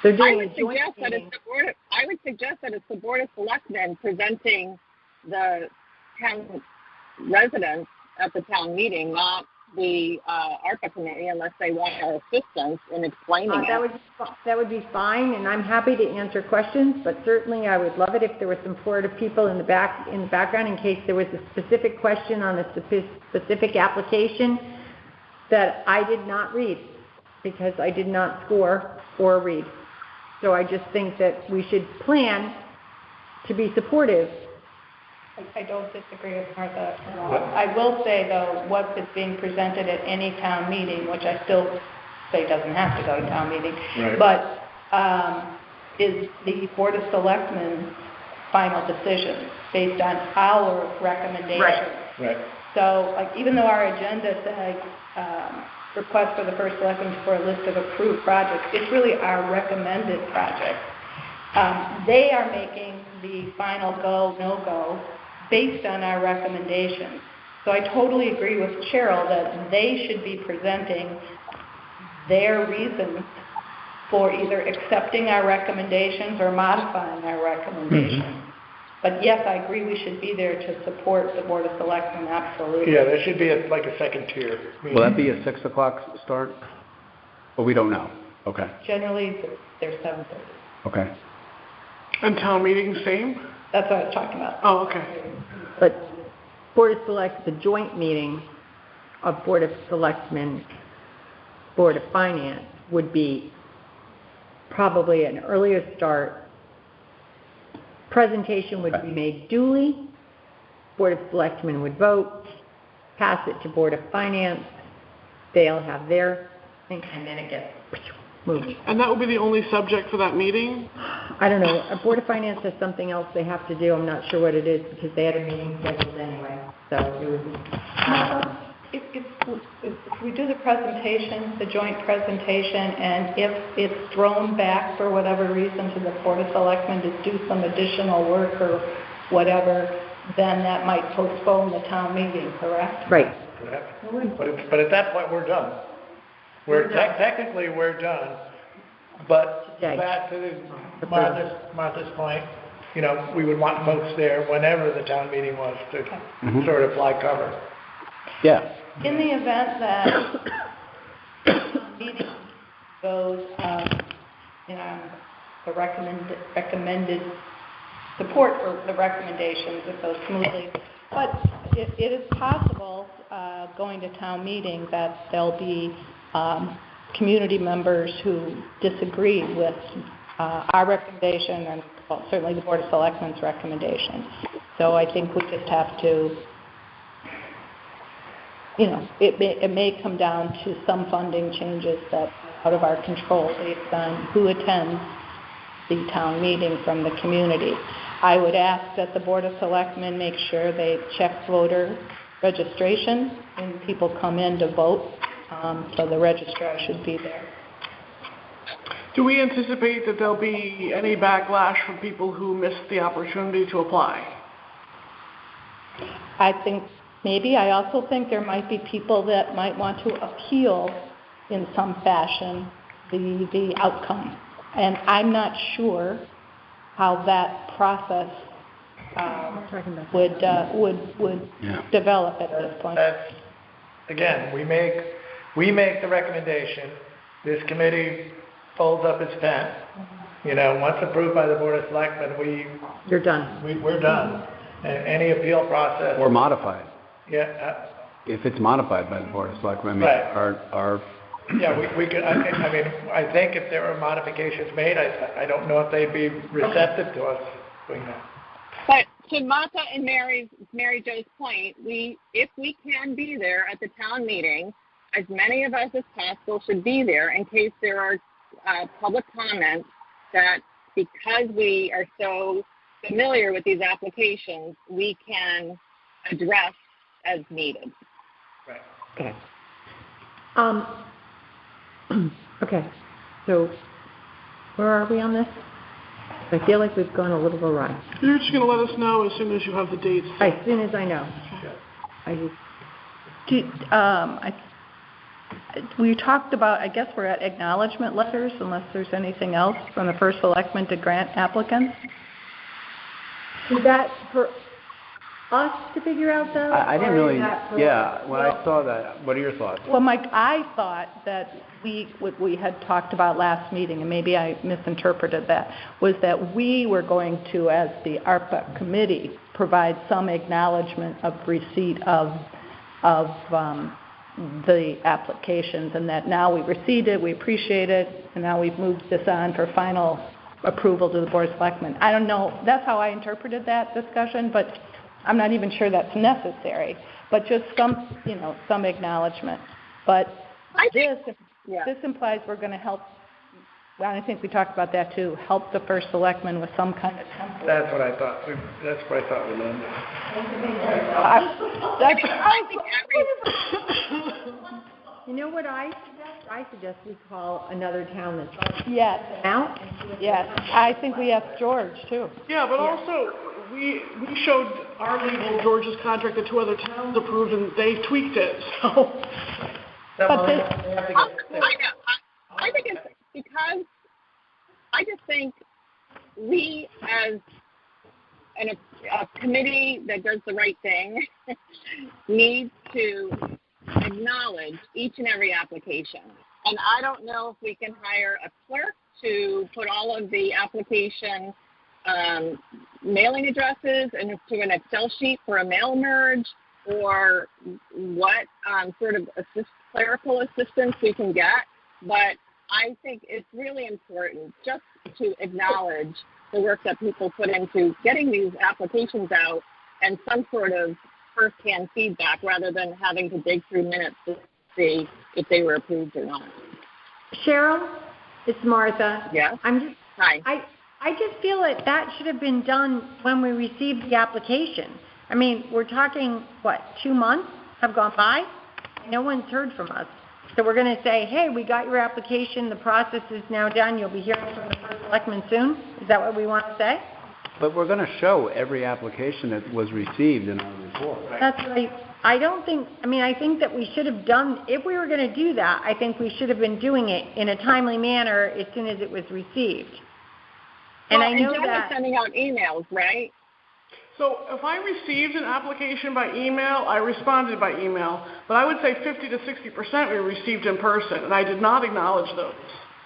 [SPEAKER 2] They're
[SPEAKER 3] I
[SPEAKER 2] doing a
[SPEAKER 3] would
[SPEAKER 2] joint
[SPEAKER 3] suggest that
[SPEAKER 2] meeting.
[SPEAKER 3] it's the Board of Selectmen presenting the town residents at the town meeting, not the ARPA committee, unless they want our assistance in explaining it.
[SPEAKER 2] That would be fine, and I'm happy to answer questions, but certainly I would love it if there were some Florida people in the background in case there was a specific question on a specific application that I did not read, because I did not score or read. So I just think that we should plan to be supportive.
[SPEAKER 5] I don't disagree with Martha at all. I will say, though, what is being presented at any town meeting, which I still say doesn't have to go to town meeting,
[SPEAKER 7] Right.
[SPEAKER 5] but is the Board of Selectmen's final decision based on our recommendation.
[SPEAKER 7] Right.
[SPEAKER 5] So, like, even though our agenda says request for the first selectman for a list of approved projects, it's really our recommended project. They are making the final go, no-go based on our recommendations. So I totally agree with Cheryl that they should be presenting their reasons for either accepting our recommendations or modifying our recommendations. But yes, I agree we should be there to support the Board of Selectmen, absolutely.
[SPEAKER 7] Yeah, there should be like a second tier.
[SPEAKER 1] Will that be a 6 o'clock start? Well, we don't know. Okay.
[SPEAKER 5] Generally, they're 7:30.
[SPEAKER 1] Okay.
[SPEAKER 6] And town meeting, same?
[SPEAKER 5] That's what I was talking about.
[SPEAKER 6] Oh, okay.
[SPEAKER 2] But Board of Select, the joint meeting of Board of Selectmen, Board of Finance would be probably an earlier start. Presentation would be made duly. Board of Selectmen would vote, pass it to Board of Finance. They'll have their thing, and then it gets moved.
[SPEAKER 6] And that would be the only subject for that meeting?
[SPEAKER 2] I don't know. A Board of Finance has something else they have to do. I'm not sure what it is because they had a meeting scheduled anyway. So it would be.
[SPEAKER 5] If we do the presentation, the joint presentation, and if it's thrown back for whatever reason to the Board of Selectmen to do some additional work or whatever, then that might postpone the town meeting, correct?
[SPEAKER 2] Right.
[SPEAKER 7] But at that point, we're done. Technically, we're done. But
[SPEAKER 2] Today.
[SPEAKER 7] back to Martha's point, you know, we would want folks there whenever the town meeting was to sort of fly cover.
[SPEAKER 1] Yeah.
[SPEAKER 5] In the event that the meeting goes, the recommended support for the recommendations, it goes smoothly. But it is possible, going to town meeting, that there'll be community members who disagree with our recommendation and certainly the Board of Selectmen's recommendation. So I think we just have to, it may come down to some funding changes that are out of our control based on who attends the town meeting from the community. I would ask that the Board of Selectmen make sure they check voter registration when people come in to vote, so the registrar should be there.
[SPEAKER 6] Do we anticipate that there'll be any backlash from people who missed the opportunity to apply?
[SPEAKER 5] I think maybe. I also think there might be people that might want to appeal in some fashion the outcome. And I'm not sure how that process would develop at this point.
[SPEAKER 7] That's, again, we make the recommendation. This committee folds up its pen. You know, once approved by the Board of Selectmen,
[SPEAKER 2] You're done.
[SPEAKER 7] we're done. And any appeal process.
[SPEAKER 1] Or modified.
[SPEAKER 7] Yeah.
[SPEAKER 1] If it's modified by the Board of Selectmen, I mean,
[SPEAKER 7] Right.
[SPEAKER 1] our
[SPEAKER 7] Yeah, we could, I mean, I think if there were modifications made, I don't know if they'd be receptive to us doing that.
[SPEAKER 3] But to Martha and Mary Jo's point, if we can be there at the town meeting, as many of us as possible should be there in case there are public comments that because we are so familiar with these applications, we can address as needed.
[SPEAKER 7] Right.
[SPEAKER 2] Okay. Okay, so where are we on this? I feel like we've gone a little awry.
[SPEAKER 6] You're just going to let us know as soon as you have the dates.
[SPEAKER 2] As soon as I know.
[SPEAKER 5] We talked about, I guess we're at acknowledgement letters, unless there's anything else from the first selectman to grant applicants.
[SPEAKER 2] Is that for us to figure out though?
[SPEAKER 1] I didn't
[SPEAKER 2] or
[SPEAKER 1] really,
[SPEAKER 2] is that for-
[SPEAKER 1] yeah, when I saw that, what are your thoughts?
[SPEAKER 5] Well, Mike, I thought that what we had talked about last meeting, and maybe I misinterpreted that, was that we were going to, as the ARPA committee, provide some acknowledgement of receipt of the applications, and that now we've received it, we appreciate it, and now we've moved this on for final approval to the Board of Selectmen. I don't know, that's how I interpreted that discussion, but I'm not even sure that's necessary, but just some acknowledgement. But this implies we're going to help, well, I think we talked about that too, help the first selectman with some kind of template.
[SPEAKER 7] That's what I thought. That's what I thought we learned.
[SPEAKER 2] You know what I suggest? I suggest we call another town that's
[SPEAKER 5] Yes.
[SPEAKER 2] out.
[SPEAKER 5] Yes, I think we asked George too.
[SPEAKER 6] Yeah, but also, we showed our legal George's contract that 2 other towns approved, and they tweaked it, so.
[SPEAKER 3] I think it's because I just think we, as a committee that does the right thing, need to acknowledge each and every application. And I don't know if we can hire a clerk to put all of the application mailing addresses into an Excel sheet for a mail merge, or what sort of clerical assistance we can get. But I think it's really important just to acknowledge the work that people put into getting these applications out and some sort of first-hand feedback rather than having to dig through minutes to see if they were approved or not.
[SPEAKER 2] Cheryl, it's Martha.
[SPEAKER 3] Yeah? Hi.
[SPEAKER 2] I just feel that should have been done when we received the application. I mean, we're talking, 2 months have gone by? No one's heard from us. So we're going to say, hey, we got your application, the process is now done, you'll be hearing from the first selectman soon? Is that what we want to say?
[SPEAKER 1] But we're going to show every application that was received in our report.
[SPEAKER 2] That's right. I think that we should have done, if we were going to do that, I think we should have been doing it in a timely manner as soon as it was received. And I know
[SPEAKER 3] Jen
[SPEAKER 2] that
[SPEAKER 3] was sending out emails, right?
[SPEAKER 6] So if I received an application by email, I responded by email, but I would say 50 to 60% we received in person, and I did not acknowledge those.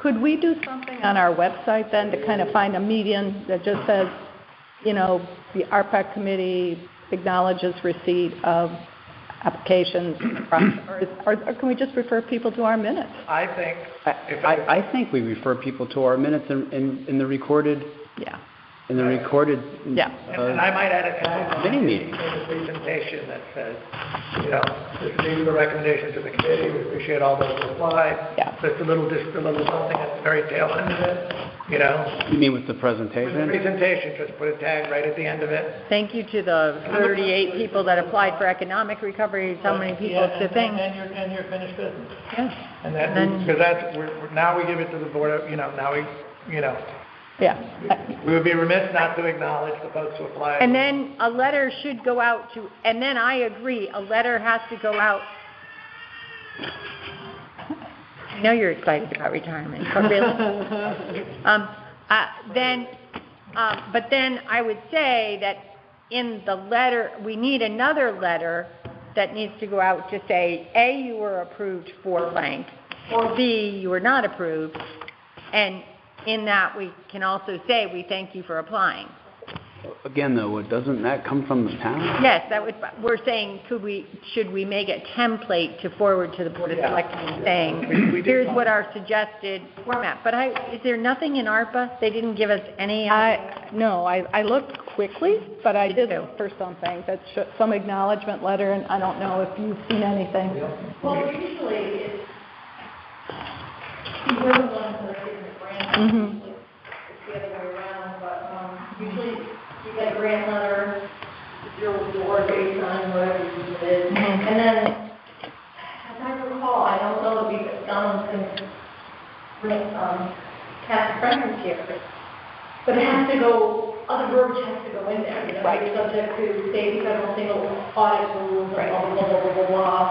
[SPEAKER 5] Could we do something on our website then to kind of find a median that just says, the ARPA committee acknowledges receipt of applications, or can we just refer people to our minutes?
[SPEAKER 7] I think
[SPEAKER 1] I think we refer people to our minutes in the recorded.
[SPEAKER 5] Yeah.
[SPEAKER 1] In the recorded.
[SPEAKER 5] Yeah.
[SPEAKER 7] and I might add a
[SPEAKER 1] mini meeting.
[SPEAKER 7] in the presentation that says, these are the recommendations of the committee. We appreciate all those who applied.
[SPEAKER 5] Yeah.
[SPEAKER 7] Just a little something at the very tail end of it.
[SPEAKER 1] You mean with the
[SPEAKER 7] With the
[SPEAKER 1] presentation?
[SPEAKER 7] presentation, just put a tag right at the end of it.
[SPEAKER 2] thank you to the 38 people that applied for economic recovery, so many people to think.
[SPEAKER 7] And your finished business.
[SPEAKER 2] Yeah.
[SPEAKER 7] And that, because now we give it to the board of,
[SPEAKER 5] Yeah.
[SPEAKER 2] Mm-hmm.
[SPEAKER 7] we would be remiss not to acknowledge the folks who applied.
[SPEAKER 2] And then a letter should go out to, and then I agree, a letter has to go out. I know you're excited about retirement, but really. But then I would say that in the letter, we need another letter that needs to go out to say, A, you were approved for blank, or B, you were not approved, and in that we can also say, we thank you for applying.
[SPEAKER 1] again, though, doesn't that come from the town?
[SPEAKER 2] Yes, that would, we're saying, should we make a template to forward to the Board of Selectmen saying, here's what our suggested format, but is there nothing in ARPA? They didn't give us any?
[SPEAKER 5] No, I looked quickly, but I did
[SPEAKER 2] too.
[SPEAKER 5] look for some things. That's some acknowledgement letter, and I don't know if you've seen anything.
[SPEAKER 2] Well, usually it's, we're the ones that are getting the grant.
[SPEAKER 5] Mm-hmm.
[SPEAKER 2] It's the other way around, but usually you get a grant letter, your based on whatever it is. And then, as I recall, I don't know if Donald's going to cast preference here, but it has to go, other verbiage has to go in there. You know,
[SPEAKER 5] Right.
[SPEAKER 2] It's subject to state and federal single audit rules, and blah, blah, blah, blah, blah, blah.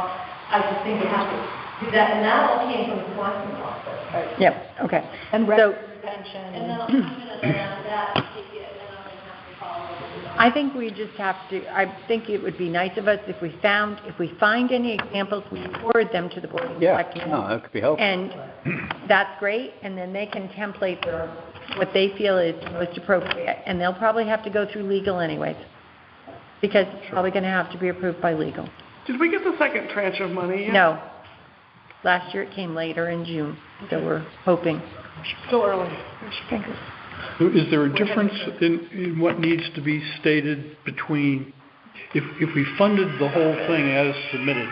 [SPEAKER 2] I just think you have to do that, and that all came from the selectmen's office. Right.
[SPEAKER 5] Yep, okay. And
[SPEAKER 2] So,
[SPEAKER 5] retention.
[SPEAKER 2] and then after that, take it, and then I'll have to follow up. I think we just have to, I think it would be nice of us if we find any examples, we forward them to the Board of
[SPEAKER 1] Yeah,
[SPEAKER 2] Selectmen.
[SPEAKER 1] no, that could be helpful.
[SPEAKER 2] And that's great, and then they can template what they feel is most appropriate, and they'll probably have to go through legal anyways, because it's probably going to have to be approved by legal.
[SPEAKER 6] Did we get the second tranche of money yet?
[SPEAKER 2] No. Last year it came later in June, so we're hoping.
[SPEAKER 6] Still early.
[SPEAKER 8] Is there a difference in what needs to be stated between, if we funded the whole thing as submitted?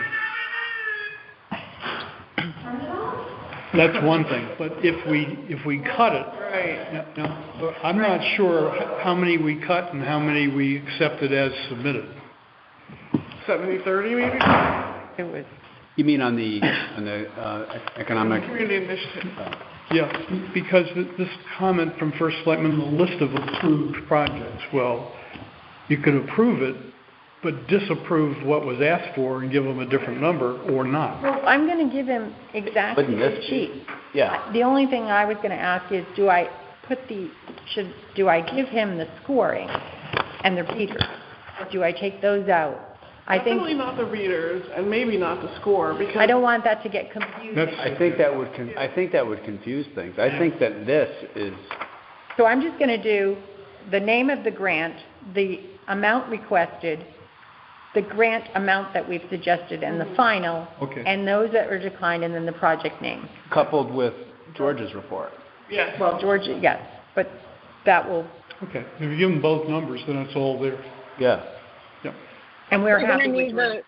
[SPEAKER 8] That's one thing, but if we cut it,
[SPEAKER 6] Right.
[SPEAKER 8] I'm not sure how many we cut and how many we accepted as submitted.
[SPEAKER 6] 70-30 maybe?
[SPEAKER 2] It was.
[SPEAKER 1] You mean on the economic?
[SPEAKER 6] Community initiative.
[SPEAKER 8] Yeah, because this comment from First Selectman, the list of approved projects, well, you could approve it, but disapprove what was asked for and give them a different number or not.
[SPEAKER 2] Well, I'm going to give him exactly
[SPEAKER 1] Wouldn't
[SPEAKER 2] the
[SPEAKER 1] this
[SPEAKER 2] sheet.
[SPEAKER 1] Yeah.
[SPEAKER 2] The only thing I was going to ask is, do I give him the scoring and the readers? Or do I take those out?
[SPEAKER 6] Definitely not the readers, and maybe not the score, because
[SPEAKER 2] I don't want that to get confusing.
[SPEAKER 1] I think that would confuse things. I think that this is,
[SPEAKER 2] So I'm just going to do the name of the grant, the amount requested, the grant amount that we've suggested, and the final,
[SPEAKER 8] Okay.
[SPEAKER 2] and those that were declined, and then the project name.
[SPEAKER 1] coupled with George's report.
[SPEAKER 6] yes.
[SPEAKER 2] Well, George, yes, but that will,
[SPEAKER 8] Okay, if you give them both numbers, then it's all there.
[SPEAKER 1] Yeah.
[SPEAKER 8] Yep.
[SPEAKER 2] and we're
[SPEAKER 3] We're
[SPEAKER 2] happy
[SPEAKER 3] going to
[SPEAKER 2] with
[SPEAKER 3] need
[SPEAKER 2] George.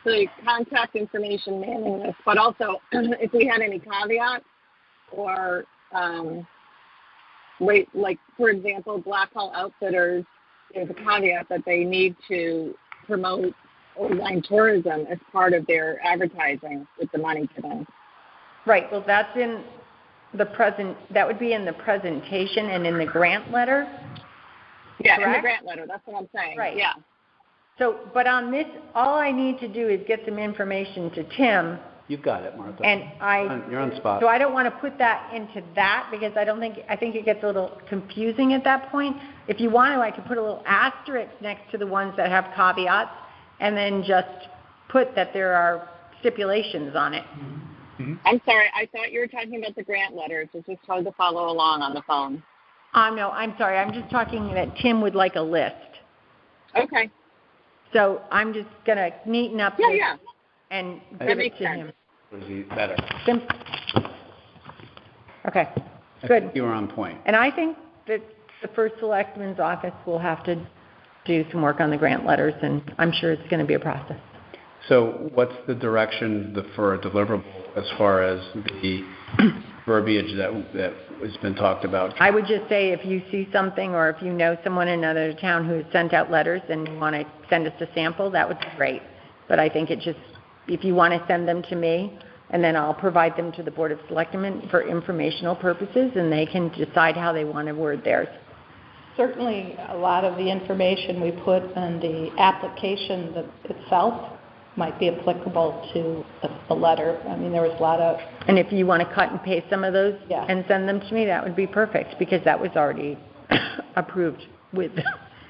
[SPEAKER 3] the contact information manning this, but also if we had any caveats or, like, for example, Black Hall Outfitters, there's a caveat that they need to promote online tourism as part of their advertising with the money given.
[SPEAKER 2] Right, well, that's in the that would be in the presentation and in the grant letter.
[SPEAKER 3] Yeah, in the
[SPEAKER 2] Correct?
[SPEAKER 3] grant letter, that's what I'm saying.
[SPEAKER 2] Right.
[SPEAKER 3] Yeah.
[SPEAKER 2] So, but on this, all I need to do is get some information to Tim,
[SPEAKER 1] You've got it, Martha.
[SPEAKER 2] and
[SPEAKER 1] You're on spot.
[SPEAKER 2] so I don't want to put that into that, because I think it gets a little confusing at that point. If you want to, I could put a little asterisk next to the ones that have caveats, and then just put that there are stipulations on it.
[SPEAKER 3] I'm sorry, I thought you were talking about the grant letters. It's just hard to follow along on the phone.
[SPEAKER 2] No, I'm sorry, I'm just talking that Tim would like a list.
[SPEAKER 3] Okay.
[SPEAKER 2] So I'm just going to neaten up
[SPEAKER 3] Yeah,
[SPEAKER 2] this
[SPEAKER 3] yeah.
[SPEAKER 2] and
[SPEAKER 3] That
[SPEAKER 2] give it
[SPEAKER 3] makes
[SPEAKER 2] to
[SPEAKER 3] sense.
[SPEAKER 2] him.
[SPEAKER 1] Was he better?
[SPEAKER 2] Okay,
[SPEAKER 1] I
[SPEAKER 2] good.
[SPEAKER 1] think you were on point.
[SPEAKER 2] And I think that the first selectman's office will have to do some work on the grant letters, and I'm sure it's going to be a process.
[SPEAKER 1] So what's the direction for a deliverable as far as the verbiage that has been talked about?
[SPEAKER 2] I would just say if you see something, or if you know someone in another town who has sent out letters and you want to send us a sample, that would be great. But I think if you want to send them to me, and then I'll provide them to the Board of Selectmen for informational purposes, and they can decide how they want to word theirs.
[SPEAKER 5] Certainly, a lot of the information we put in the application itself might be applicable to the letter. I mean, there was a lot of...
[SPEAKER 2] And if you want to cut and paste some of those
[SPEAKER 5] Yeah.
[SPEAKER 2] and send them to me, that would be perfect, because that was already approved with...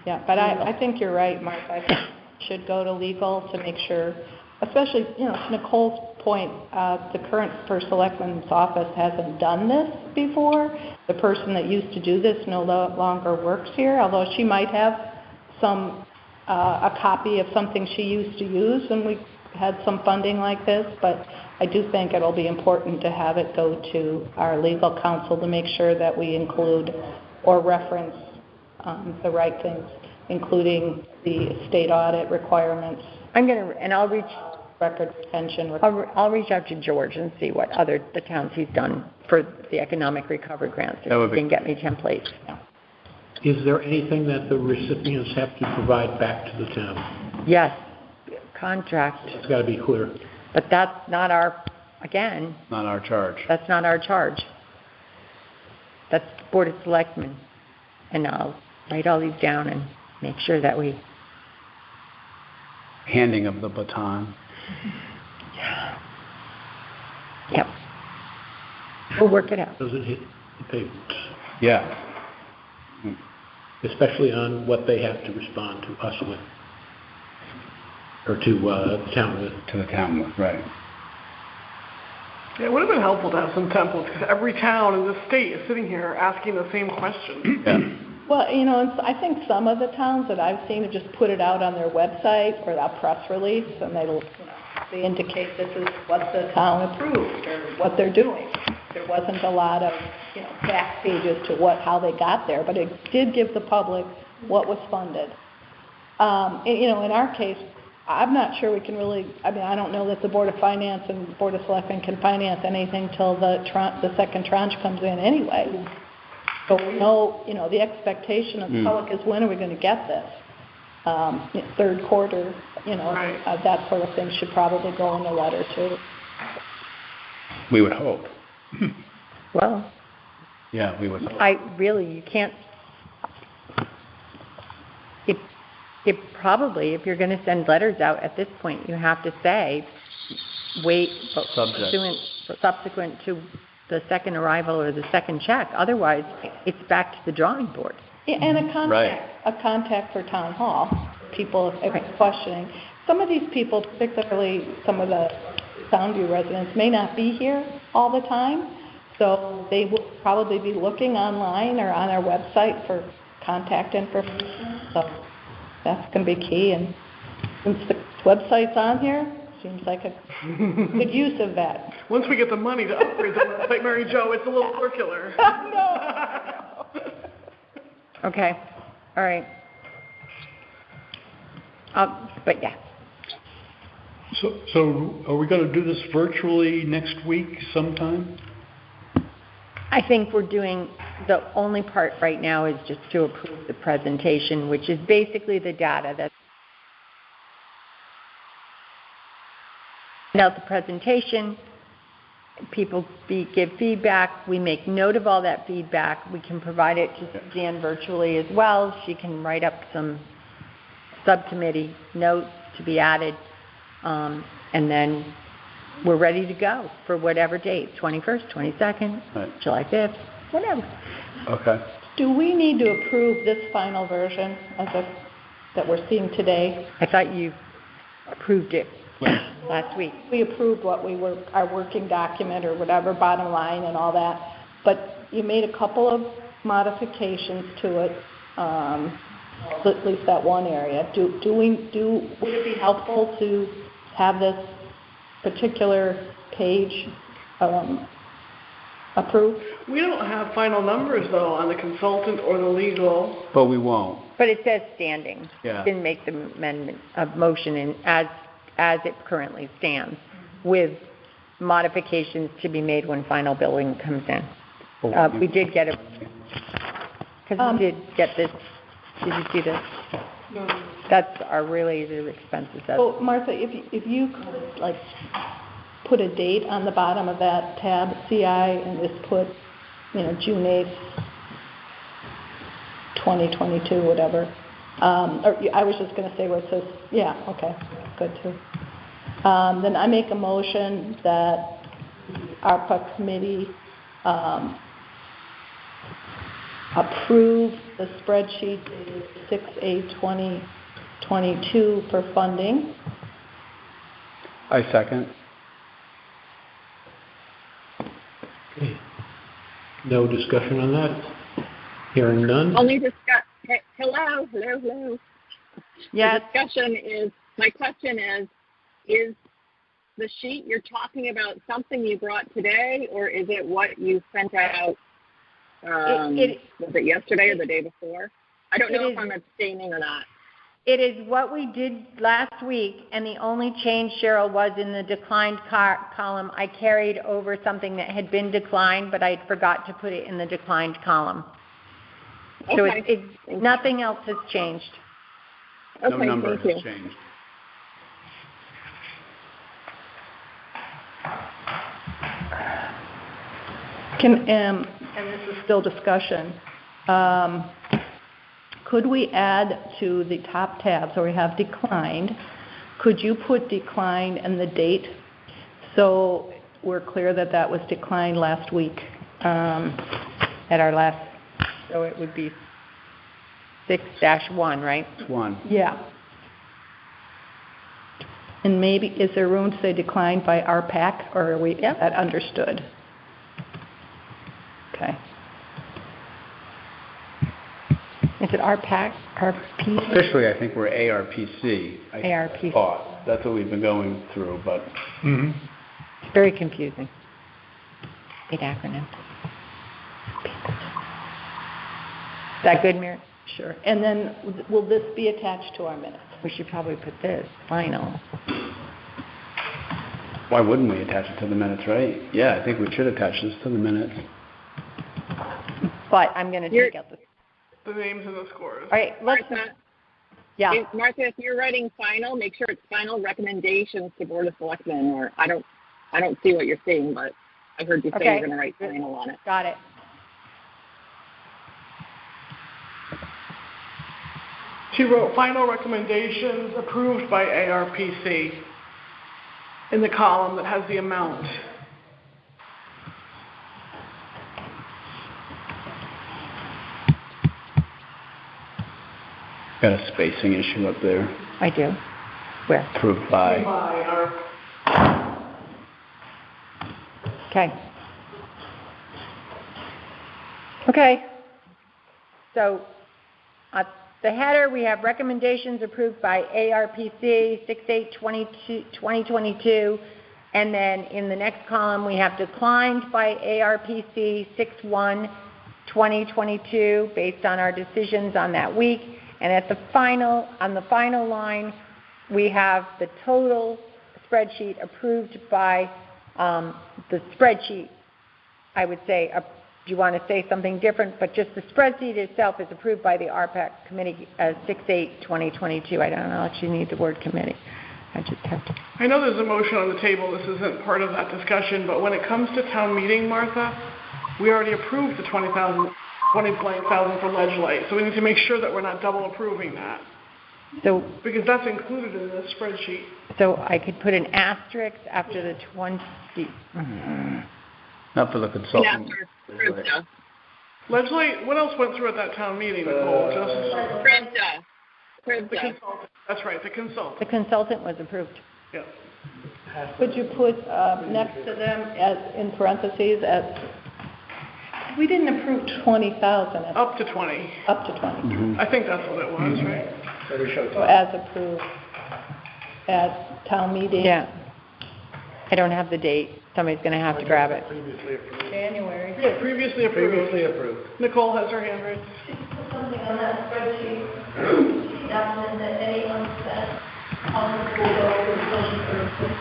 [SPEAKER 5] Yeah, but I think you're right, Mark. I think it should go to legal to make sure, especially, to Nicole's point, the current first selectman's office hasn't done this before. The person that used to do this no longer works here, although she might have a copy of something she used to use when we had some funding like this, but I do think it'll be important to have it go to our legal counsel to make sure that we include or reference the right things, including the state audit requirements,
[SPEAKER 2] I'll reach
[SPEAKER 5] record retention.
[SPEAKER 2] I'll reach out to George and see what the towns he's done for the economic recovery grants. If he can get me templates.
[SPEAKER 4] Is there anything that the recipients have to provide back to the town?
[SPEAKER 2] Yes, contract.
[SPEAKER 4] It's got to be clear.
[SPEAKER 2] But that's not our charge. That's not our charge. That's Board of Selectmen. And I'll write all these down and make sure that we...
[SPEAKER 1] Handing of the baton.
[SPEAKER 2] Yeah. Yep. We'll work it out.
[SPEAKER 4] Doesn't hit the papers.
[SPEAKER 1] Yeah.
[SPEAKER 4] Especially on what they have to respond to us with. Or to the town with.
[SPEAKER 1] To the town with, right.
[SPEAKER 6] Yeah, it would have been helpful to have some templates, because every town in the state is sitting here asking the same question.
[SPEAKER 1] Yeah.
[SPEAKER 5] Well, I think some of the towns that I've seen have just put it out on their website or a press release, and they indicate this is what the town approved or what they're doing. There wasn't a lot of, back pages to how they got there, but it did give the public what was funded. In our case, I'm not sure we can really, I don't know that the Board of Finance and Board of Selectmen can finance anything till the second tranche comes in anyway. But we know, the expectation of the public is, when are we going to get this? Third quarter,
[SPEAKER 6] Right.
[SPEAKER 5] That sort of thing should probably go in the letter too.
[SPEAKER 1] We would hope.
[SPEAKER 2] Well,
[SPEAKER 1] Yeah, we would hope.
[SPEAKER 2] you can't... It probably, if you're going to send letters out at this point, you have to say, wait, subsequent to the second arrival or the second check. Otherwise, it's back to the drawing board.
[SPEAKER 5] Yeah, and a contact for town hall. People questioning. Some of these people, particularly some of the Soundview residents, may not be here all the time, so they will probably be looking online or on our website for contact information. So that's going to be key. And since the website's on here, seems like a good use of that.
[SPEAKER 6] Once we get the money to upgrade the website, Mary Jo, it's a little circular.
[SPEAKER 5] No.
[SPEAKER 2] Okay. All right. But yeah.
[SPEAKER 8] So are we going to do this virtually next week sometime?
[SPEAKER 2] I think we're doing, the only part right now is just to approve the presentation, which is basically the data that's out the presentation. People give feedback. We make note of all that feedback. We can provide it to Suzanne virtually as well. She can write up some subcommittee notes to be added, and then we're ready to go for whatever date, 21st, 22nd,
[SPEAKER 1] Right.
[SPEAKER 2] July 5th, whatever.
[SPEAKER 1] Okay.
[SPEAKER 5] Do we need to approve this final version that we're seeing today?
[SPEAKER 2] I thought you approved it last week.
[SPEAKER 5] We approved our working document or whatever, bottom line and all that, but you made a couple of modifications to it, at least that one area. Would it be helpful to have this particular page approved?
[SPEAKER 6] We don't have final numbers, though, on the consultant or the legal.
[SPEAKER 1] But we won't.
[SPEAKER 2] But it says standing.
[SPEAKER 1] Yeah.
[SPEAKER 2] Didn't make the amendment of motion as it currently stands, with modifications to be made when final billing comes in. We did get it, because we did get this. Did you see this?
[SPEAKER 6] No.
[SPEAKER 2] That's our related expenses.
[SPEAKER 5] So, Martha, if you could, put a date on the bottom of that tab, CI, and just put, June 8th, 2022, whatever. Or I was just going to say what it says. Yeah, okay, good too. Then I make a motion that ARPA committee approve the spreadsheet dated 6/8/2022 for funding.
[SPEAKER 1] I second.
[SPEAKER 4] No discussion on that? Hearing none?
[SPEAKER 3] Only discuss, hello.
[SPEAKER 2] Yes.
[SPEAKER 3] The discussion is, my question is the sheet you're talking about something you brought today, or is it what you sent out, was it yesterday or the day before? I don't know if I'm abstaining or not.
[SPEAKER 2] It is what we did last week, and the only change, Cheryl, was in the declined column. I carried over something that had been declined, but I forgot to put it in the declined column. So
[SPEAKER 3] Okay.
[SPEAKER 2] Nothing else has changed.
[SPEAKER 3] Okay,
[SPEAKER 1] No number
[SPEAKER 3] thank you.
[SPEAKER 1] has changed.
[SPEAKER 5] And this is still discussion, could we add to the top tabs where we have declined, could you put declined and the date so we're clear that that was declined last week at our last,
[SPEAKER 2] So it would be 6-1, right?
[SPEAKER 1] It's one.
[SPEAKER 5] yeah. And maybe, is there room to say declined by ARPAC, or are we, is that understood? Okay.
[SPEAKER 2] Is it RPAC? RP?
[SPEAKER 1] Officially, I think we're ARPC.
[SPEAKER 2] ARPC.
[SPEAKER 1] Thought. That's what we've been going through, but
[SPEAKER 8] Mhm.
[SPEAKER 2] It's very confusing. Big acronym. Is that good, Mary?
[SPEAKER 5] Sure. And then will this be attached to our minutes?
[SPEAKER 2] We should probably put this, final.
[SPEAKER 1] why wouldn't we attach it to the minutes, right? Yeah, I think we should attach this to the minutes.
[SPEAKER 2] But I'm going to take out the...
[SPEAKER 6] The names and the scores.
[SPEAKER 2] All right, let's...
[SPEAKER 3] Martha,
[SPEAKER 2] Yeah.
[SPEAKER 3] Martha, if you're writing final, make sure it's final recommendations to Board of Selectmen, or I don't see what you're seeing, but I heard you say
[SPEAKER 2] Okay.
[SPEAKER 3] you're going to write final on it.
[SPEAKER 2] Got it.
[SPEAKER 6] She wrote final recommendations approved by ARPC in the column that has the amount.
[SPEAKER 1] Got a spacing issue up there.
[SPEAKER 2] I do. Where?
[SPEAKER 1] Approved by.
[SPEAKER 6] By our,
[SPEAKER 2] Okay. Okay. So, the header, we have recommendations approved by ARPC 6/8/2022, and then in the next column, we have declined by ARPC 6/1/2022 based on our decisions on that week. And on the final line, we have the total spreadsheet approved by the spreadsheet. I would say, do you want to say something different? But just the spreadsheet itself is approved by the ARPA committee 6/8/2022. I don't actually need the word committee. I just have to.
[SPEAKER 6] I know there's a motion on the table. This isn't part of that discussion, but when it comes to town meeting, Martha, we already approved the $20 blank thousand for ledge light. So we need to make sure that we're not double approving that.
[SPEAKER 2] So,
[SPEAKER 6] Because that's included in the spreadsheet.
[SPEAKER 2] so I could put an asterisk after the 20.
[SPEAKER 1] Not for the consultant.
[SPEAKER 3] Krista.
[SPEAKER 6] Ledge light, what else went through at that town meeting, Nicole?
[SPEAKER 3] Krista.
[SPEAKER 6] The consultant. That's right, the consultant.
[SPEAKER 2] The consultant was approved.
[SPEAKER 6] Yeah.
[SPEAKER 5] Could you put next to them as in parentheses as, we didn't approve 20,000.
[SPEAKER 6] Up to 20.
[SPEAKER 5] Up to 20.
[SPEAKER 1] Mm-hmm.
[SPEAKER 6] I think that's what it was, right?
[SPEAKER 5] So as approved at town meeting.
[SPEAKER 2] Yeah. I don't have the date. Somebody's going to have to grab it.
[SPEAKER 7] Previously approved.
[SPEAKER 5] January.
[SPEAKER 6] Yeah, previously approved.
[SPEAKER 7] Previously approved.
[SPEAKER 6] Nicole has her hand raised.
[SPEAKER 9] Something on that spreadsheet, document that anyone said on the board over social services.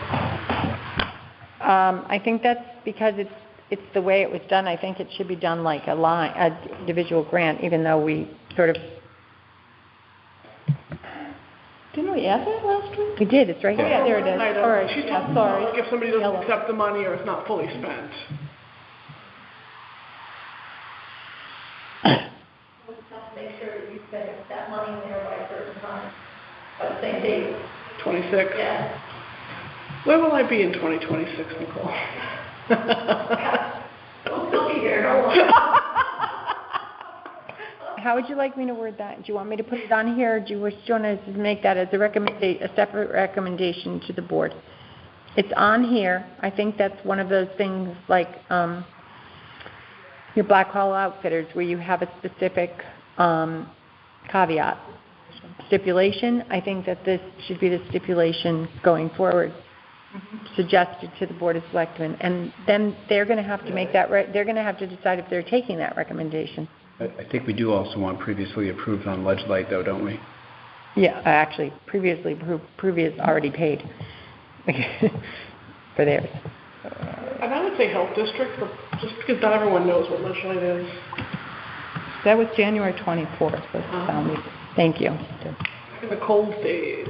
[SPEAKER 2] I think that's because it's the way it was done. I think it should be done like an individual grant, even though we sort of...
[SPEAKER 5] Didn't we add that last week?
[SPEAKER 2] We did, it's right
[SPEAKER 5] Oh,
[SPEAKER 2] here.
[SPEAKER 5] yeah, there it is.
[SPEAKER 6] Item.
[SPEAKER 5] All right,
[SPEAKER 6] She's
[SPEAKER 5] yeah,
[SPEAKER 6] talking
[SPEAKER 5] sorry.
[SPEAKER 6] about like if somebody doesn't
[SPEAKER 5] Yellow.
[SPEAKER 6] accept the money or it's not fully spent.
[SPEAKER 9] We just have to make sure that you spend that money in there by a certain time, by the same date.
[SPEAKER 6] 26.
[SPEAKER 9] Yeah.
[SPEAKER 6] Where will I be in 2026, Nicole?
[SPEAKER 9] We'll still be here, don't worry.
[SPEAKER 2] How would you like me to word that? Do you want me to put it on here, or do you wish to make that as a separate recommendation to the board? It's on here. I think that's one of those things like, your Black Hall Outfitters, where you have a specific caveat, stipulation, I think that this should be the stipulation going forward, suggested to the Board of Selectmen, and then they're going to have to make that, they're going to have to decide if they're taking that recommendation.
[SPEAKER 1] I think we do also want previously approved on ledge light, though, don't we?
[SPEAKER 2] Yeah, actually, previous already paid for theirs.
[SPEAKER 6] And I would say health district, but just because not everyone knows what ledge light is.
[SPEAKER 5] That was January 24th, was the town meeting.
[SPEAKER 2] Thank you.
[SPEAKER 6] In the cold days.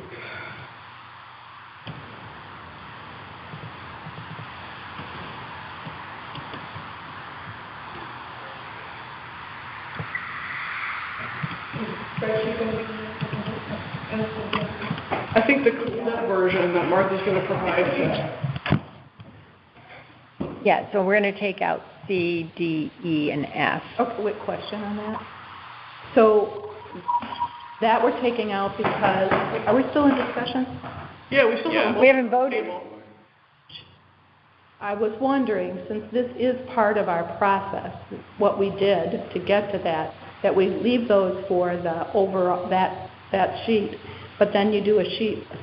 [SPEAKER 6] I think the cleaned up version that Martha's going to provide.
[SPEAKER 2] Yeah, so we're going to take out C, D, E, and F.
[SPEAKER 5] Okay, quick question on that. So that we're taking out because, are we still in discussion?
[SPEAKER 6] Yeah, we still have.
[SPEAKER 2] We haven't voted.
[SPEAKER 5] I was wondering, since this is part of our process, what we did to get to that we leave those for the overall, that sheet, but then you do a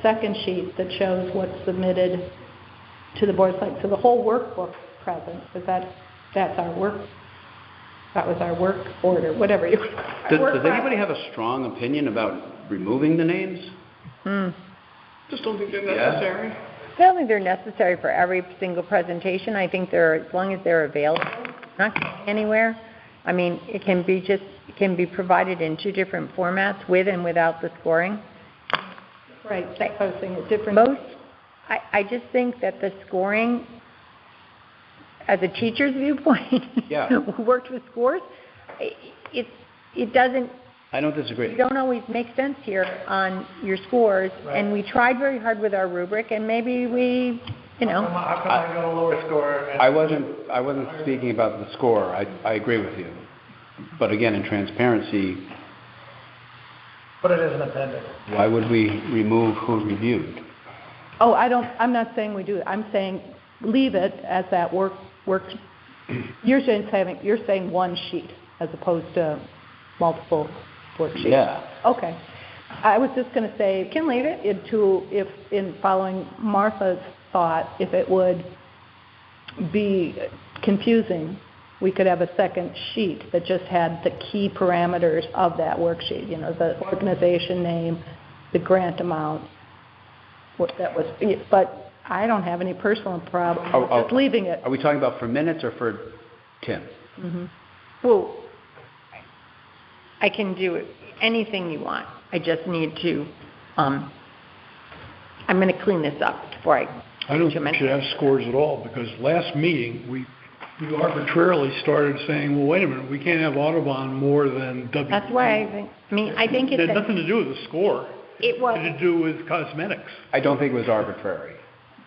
[SPEAKER 5] second sheet that shows what's submitted to the board of selectmen. So the whole workbook present, that's our work, that was our work order, whatever you.
[SPEAKER 1] Does anybody have a strong opinion about removing the names?
[SPEAKER 6] Just don't think they're necessary.
[SPEAKER 2] I don't think they're necessary for every single presentation. I think as long as they're available, not going anywhere. I mean, it can be provided in two different formats, with and without the scoring.
[SPEAKER 5] Right, that's what I was saying, a different.
[SPEAKER 2] I just think that the scoring, as a teacher's viewpoint, who worked with scores, it doesn't.
[SPEAKER 1] I don't disagree.
[SPEAKER 2] You don't always make sense here on your scores, and we tried very hard with our rubric, and maybe we,
[SPEAKER 7] How come I got a lower score?
[SPEAKER 1] I wasn't speaking about the score. I agree with you, but again, in transparency.
[SPEAKER 7] But it is an appendix.
[SPEAKER 1] Why would we remove who reviewed?
[SPEAKER 5] Oh, I'm not saying we do it. I'm saying leave it as that work. You're saying one sheet as opposed to multiple worksheets.
[SPEAKER 1] Yeah.
[SPEAKER 5] Okay. I was just going to say, you can leave it if in following Martha's thought, if it would be confusing, we could have a second sheet that just had the key parameters of that worksheet, the organization name, the grant amount, what that was. But I don't have any personal problem with just leaving it.
[SPEAKER 1] Are we talking about for minutes or for Tim?
[SPEAKER 2] Mm-hmm. Well, I can do anything you want. I just need to, I'm going to clean this up before
[SPEAKER 8] I don't think we should have scores at all, because last meeting, we arbitrarily started saying, well, wait a minute, we can't have Audubon more than W.
[SPEAKER 2] That's why I think
[SPEAKER 8] it had nothing to do with the score.
[SPEAKER 2] It was.
[SPEAKER 8] It had to do with cosmetics.
[SPEAKER 1] I don't think it was arbitrary,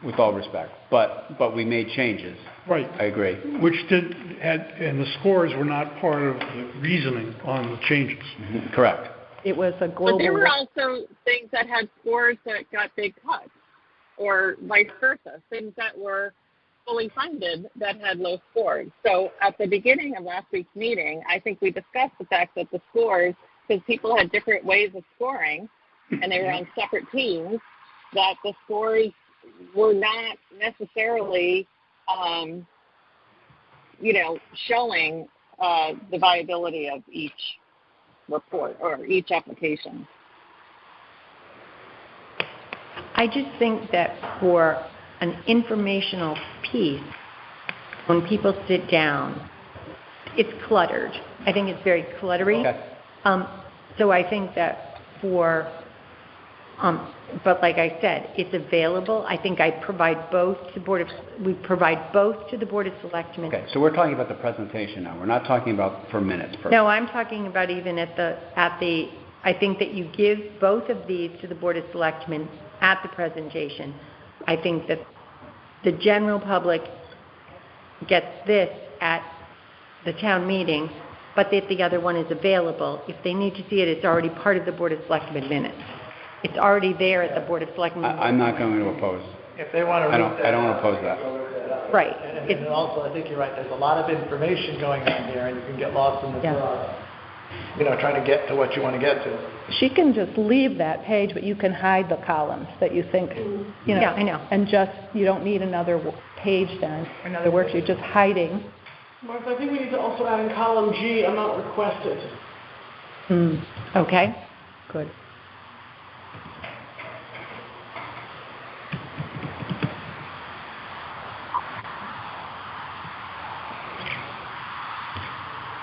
[SPEAKER 1] with all respect, but we made changes.
[SPEAKER 8] Right.
[SPEAKER 1] I agree.
[SPEAKER 8] Which and the scores were not part of the reasoning on the changes.
[SPEAKER 1] Mm-hmm. Correct.
[SPEAKER 5] It was a global.
[SPEAKER 3] But there were also things that had scores that got big cuts, or vice versa, things that were fully funded that had low scores. So at the beginning of last week's meeting, I think we discussed the fact that the scores, because people had different ways of scoring, and they were on separate teams, that the scores were not necessarily, showing the viability of each report or each application.
[SPEAKER 2] I just think that for an informational piece, when people sit down, it's cluttered. I think it's very cluttery.
[SPEAKER 1] Okay.
[SPEAKER 2] So I think that but like I said, it's available. I think we provide both to the Board of Selectmen.
[SPEAKER 1] Okay, so we're talking about the presentation now. We're not talking about for minutes.
[SPEAKER 2] No, I'm talking about even I think that you give both of these to the Board of Selectmen at the presentation. I think that the general public gets this at the town meeting, but that the other one is available. If they need to see it, it's already part of the Board of Selectmen minutes. It's already there at the Board of Selectmen.
[SPEAKER 1] I'm not going to oppose.
[SPEAKER 7] If they want to
[SPEAKER 1] I don't oppose that.
[SPEAKER 2] Right.
[SPEAKER 7] And then also, I think you're right, there's a lot of information going on here, and you can get lost in the
[SPEAKER 2] Yeah.
[SPEAKER 7] sauce, trying to get to what you want to get to.
[SPEAKER 5] She can just leave that page, but you can hide the columns that you think,
[SPEAKER 2] Yeah, I know.
[SPEAKER 5] And just, you don't need another page then, or another worksheet, just hiding.
[SPEAKER 6] Martha, I think we need to also add in column G, amount requested.
[SPEAKER 2] Okay, good.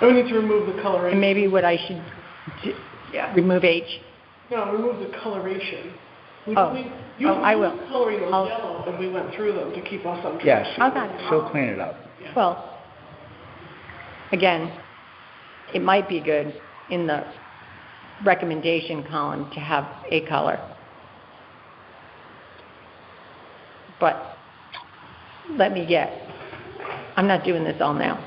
[SPEAKER 6] And we need to remove the
[SPEAKER 2] And
[SPEAKER 6] coloration.
[SPEAKER 2] maybe what I should remove H.
[SPEAKER 6] No, remove the coloration.
[SPEAKER 2] I will.
[SPEAKER 6] Coloring was
[SPEAKER 2] I'll-
[SPEAKER 6] yellow, and we went through them to keep us on track.
[SPEAKER 1] Yes,
[SPEAKER 2] I got it.
[SPEAKER 1] she'll clean it up.
[SPEAKER 2] Well, again, it might be good in the recommendation column to have a color. But I'm not doing this all now.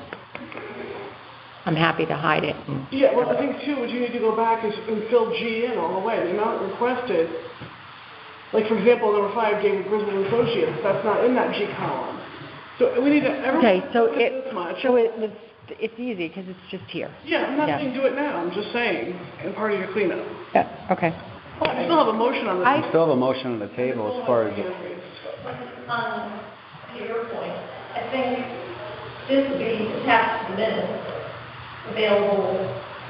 [SPEAKER 2] I'm happy to hide it.
[SPEAKER 6] Yeah, well, I think too, what you need to go back and fill G in all the way. The amount requested, like for example, number 5, David Griswold Associates, that's not in that G column. So we need to,
[SPEAKER 2] Okay, so
[SPEAKER 6] this much.
[SPEAKER 2] it's easy because it's just here.
[SPEAKER 6] Yeah, I'm not saying do it now, I'm just saying, in part of your cleanup.
[SPEAKER 2] Yeah, okay.
[SPEAKER 6] I still have a motion on this.
[SPEAKER 1] We still have a motion on the table as far as,
[SPEAKER 9] To your point, I think this would be attached to the minutes, available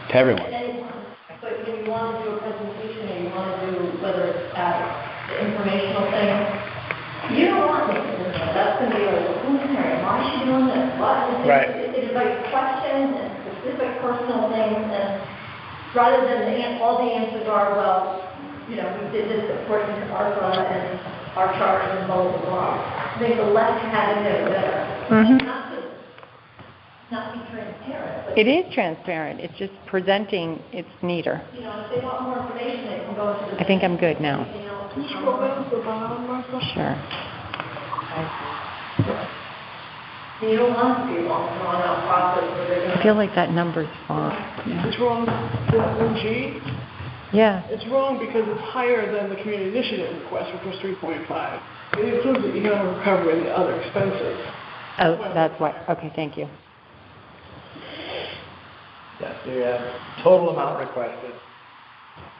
[SPEAKER 1] to everyone.
[SPEAKER 9] to anyone. But when you want to do a presentation or you want to do, whether it's the informational thing, you don't want me to do that. That's going to be like, who's Mary? Why is she doing this? What?
[SPEAKER 7] Right.
[SPEAKER 9] It invites questions and specific personal things, and rather than all the answers are, well, we did this according to ARPA and our charge and blah, blah, blah. I think the less you have in there, the better. And not be transparent, but,
[SPEAKER 2] It is transparent. It's just presenting. It's neater.
[SPEAKER 9] if they want more information, they can go to the.
[SPEAKER 2] I think I'm good now.
[SPEAKER 9] Anything else.
[SPEAKER 6] Can you scroll down to the bottom, Martha?
[SPEAKER 2] Sure.
[SPEAKER 9] You don't want to be long, drawn out process where they're
[SPEAKER 2] I
[SPEAKER 9] going to.
[SPEAKER 2] feel like that number's wrong.
[SPEAKER 6] It's wrong in G.
[SPEAKER 2] Yeah.
[SPEAKER 6] It's wrong because it's higher than the community initiative request, which was 3.5. It includes the economic recovery and the other expenses.
[SPEAKER 2] Oh, that's why. Okay, thank you.
[SPEAKER 7] Yes, the total amount requested.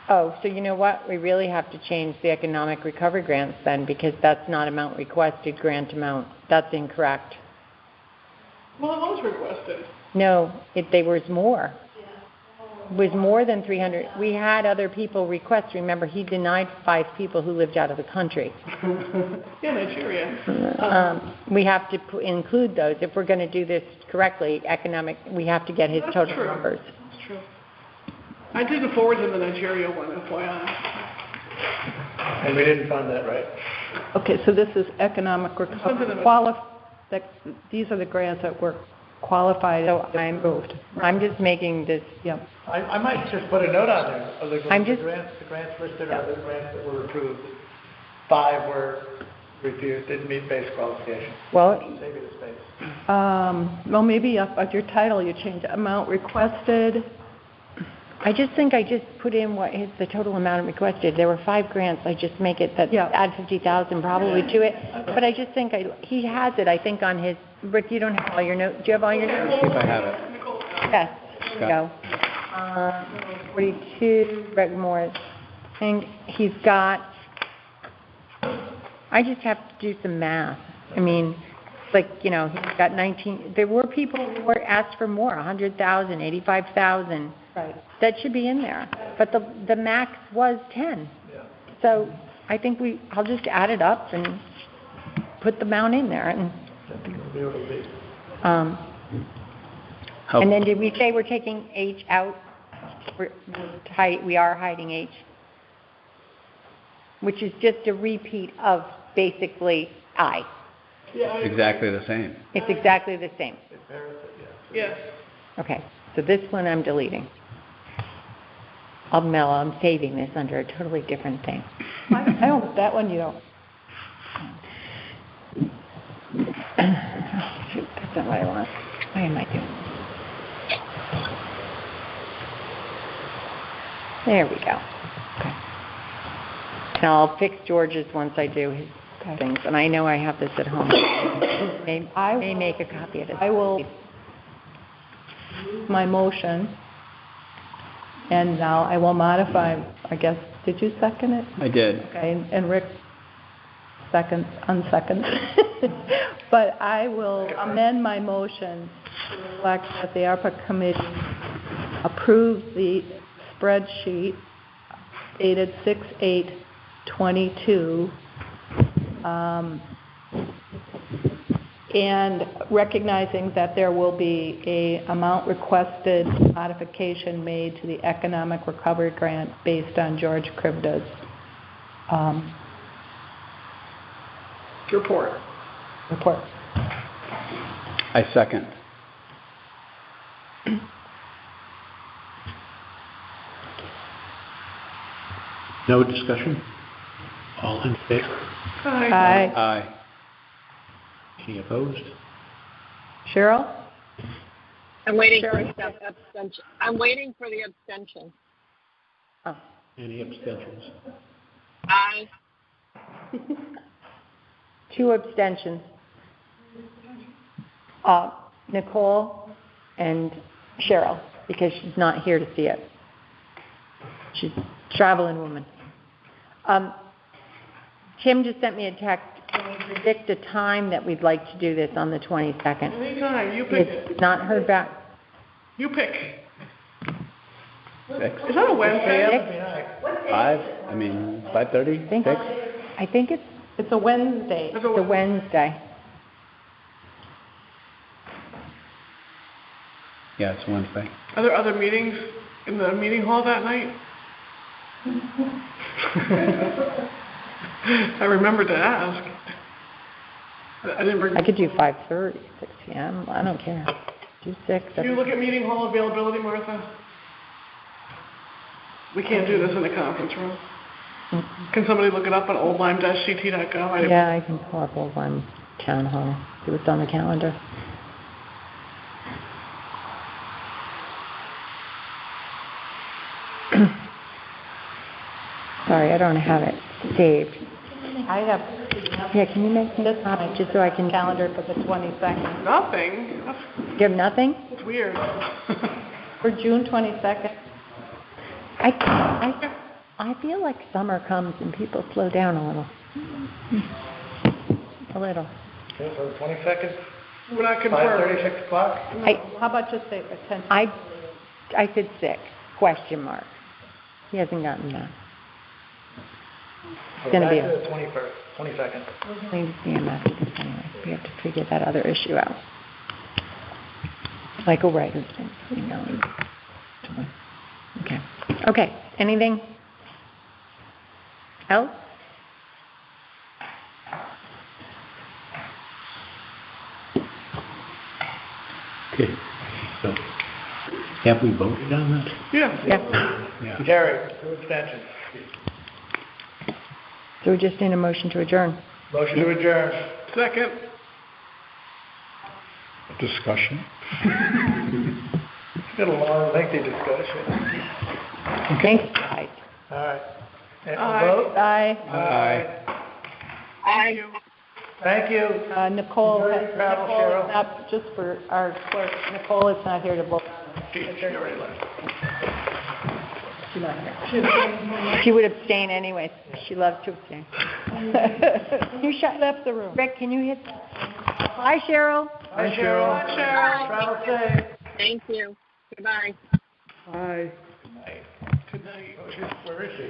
[SPEAKER 2] Oh, so you know what? We really have to change the economic recovery grants then, because that's not amount requested, grant amount. That's incorrect.
[SPEAKER 6] Well, it was requested.
[SPEAKER 2] No, there was more. It was more than 300. We had other people request. Remember, he denied 5 people who lived out of the country.
[SPEAKER 6] Yeah, Nigeria.
[SPEAKER 2] We have to include those. If we're going to do this correctly, we have to get his
[SPEAKER 6] That's
[SPEAKER 2] total
[SPEAKER 6] true.
[SPEAKER 2] numbers.
[SPEAKER 6] That's true. I didn't forward him the Nigeria one, FYI.
[SPEAKER 7] And we didn't fund that, right?
[SPEAKER 5] Okay, so this is economic recovery. These are the grants that were qualified
[SPEAKER 2] So
[SPEAKER 5] and approved.
[SPEAKER 2] I'm just making this,
[SPEAKER 5] Yep.
[SPEAKER 7] I might just put a note on there of the
[SPEAKER 2] I'm just-
[SPEAKER 7] grants listed are the grants that were approved. 5 were refused, didn't meet base qualification.
[SPEAKER 2] well,
[SPEAKER 7] Save you the space.
[SPEAKER 5] Well, maybe up at your title, you change amount requested.
[SPEAKER 2] I just think I just put in what is the total amount requested. There were 5 grants. I just make it that,
[SPEAKER 5] Yeah.
[SPEAKER 2] add 50,000 probably to it. But I just think he has it, I think, on his, Rick, you don't have all your notes. Do you have all your notes?
[SPEAKER 1] See if I have it.
[SPEAKER 2] Yes, there you go. 42, Rick Morris. And he's got, I just have to do some math. I mean, he's got 19, there were people who were asked for more, 100,000, 85,000.
[SPEAKER 5] Right.
[SPEAKER 2] That should be in there. But the max was 10.
[SPEAKER 7] Yeah.
[SPEAKER 2] So I think I'll just add it up and put the amount in there. And,
[SPEAKER 7] I think it'll be able to be.
[SPEAKER 2] and then did we say we're taking H out? We are hiding H, which is just a repeat of basically I.
[SPEAKER 6] Yeah,
[SPEAKER 1] Exactly the same.
[SPEAKER 2] It's exactly the same.
[SPEAKER 6] Yes.
[SPEAKER 2] Okay, so this one I'm deleting. I'm saving this under a totally different thing.
[SPEAKER 5] I don't, that one you don't.
[SPEAKER 2] Shoot, that's not what I want. Why am I doing this? There we go. Okay. And I'll fix George's once I do his
[SPEAKER 5] Okay.
[SPEAKER 2] things, and I know I have this at home. May make a copy of it.
[SPEAKER 5] I will my motion, and now I will modify, I guess, did you second it?
[SPEAKER 1] I did.
[SPEAKER 5] Okay, and Rick unsecond. But I will amend my motion to reflect that the ARPA committee approves the spreadsheet dated 6/8/22, and recognizing that there will be a amount requested modification made to the economic recovery grant based on George Krivda's
[SPEAKER 6] Report.
[SPEAKER 5] report.
[SPEAKER 1] I second.
[SPEAKER 4] No discussion? All in favor?
[SPEAKER 5] Aye.
[SPEAKER 1] Aye.
[SPEAKER 4] Any opposed?
[SPEAKER 5] Cheryl?
[SPEAKER 3] I'm waiting for abstention. I'm waiting for the abstention.
[SPEAKER 4] Any abstentions?
[SPEAKER 3] Aye.
[SPEAKER 2] 2 abstentions. Nicole and Cheryl, because she's not here to see it. She's a traveling woman. Tim just sent me a text. Can we predict a time that we'd like to do this on the 22nd?
[SPEAKER 6] Anytime, you pick it.
[SPEAKER 2] It's not heard back.
[SPEAKER 6] You pick.
[SPEAKER 1] 6?
[SPEAKER 6] Is that a Wednesday?
[SPEAKER 1] 5? I mean, 5:30? 6?
[SPEAKER 2] I think
[SPEAKER 5] It's a Wednesday.
[SPEAKER 2] it's a Wednesday.
[SPEAKER 1] Yeah, it's Wednesday.
[SPEAKER 6] Are there other meetings in the meeting hall that night? I remembered to ask. I didn't bring.
[SPEAKER 2] I could do 5:30, 6 p.m. I don't care. Do 6.
[SPEAKER 6] Can you look at meeting hall availability, Martha? We can't do this in the conference room. Can somebody look it up on oldlyme-ct.gov?
[SPEAKER 2] Yeah, I can pull up Old Lyme Town Hall. See what's on the calendar. Sorry, I don't have it saved.
[SPEAKER 5] I have
[SPEAKER 2] Yeah, can you make me
[SPEAKER 5] this
[SPEAKER 2] a copy just so I can...
[SPEAKER 5] calendar for the 22nd.
[SPEAKER 6] Nothing.
[SPEAKER 2] You have nothing?
[SPEAKER 6] That's weird.
[SPEAKER 5] For June 22nd.
[SPEAKER 2] I feel like summer comes and people slow down a little. A little.
[SPEAKER 7] Okay, so the 22nd,
[SPEAKER 6] We're not confirmed.
[SPEAKER 7] 5:30, 6 o'clock?
[SPEAKER 5] How about just say attention?
[SPEAKER 2] I said 6, question mark. He hasn't gotten that. It's going to be
[SPEAKER 7] Back to the 21st, 22nd.
[SPEAKER 2] Need to see him after this anyway. We have to figure that other issue out. Michael Writer's been emailing. Okay. Okay. Anything else?
[SPEAKER 4] Okay, so have we voted on that?
[SPEAKER 6] Yeah.
[SPEAKER 4] Yeah.
[SPEAKER 7] Carried, 2 abstentions.
[SPEAKER 2] So we just need a motion to adjourn.
[SPEAKER 7] Motion to adjourn.
[SPEAKER 6] Second.
[SPEAKER 8] Discussion.
[SPEAKER 7] It's been a long, lengthy discussion.
[SPEAKER 2] Thanks, guys.
[SPEAKER 7] All right. And
[SPEAKER 6] Aye.
[SPEAKER 7] vote?
[SPEAKER 5] Aye.
[SPEAKER 1] Aye.
[SPEAKER 6] Thank you.
[SPEAKER 7] Thank you.
[SPEAKER 5] Nicole,
[SPEAKER 7] Enjoy your travel, Cheryl.
[SPEAKER 5] is not, just for our clerk, Nicole is not here to vote.
[SPEAKER 6] She already left.
[SPEAKER 5] She's not here.
[SPEAKER 2] She would abstain anyway. She loves to abstain.
[SPEAKER 5] Left the room.
[SPEAKER 2] Rick, can you hit? Bye, Cheryl.
[SPEAKER 7] Bye, Cheryl.
[SPEAKER 6] Bye, Cheryl.
[SPEAKER 7] Travel safe.
[SPEAKER 3] Thank you. Goodbye.
[SPEAKER 6] Bye.
[SPEAKER 7] Good night. Where is she?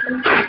[SPEAKER 9] discussion?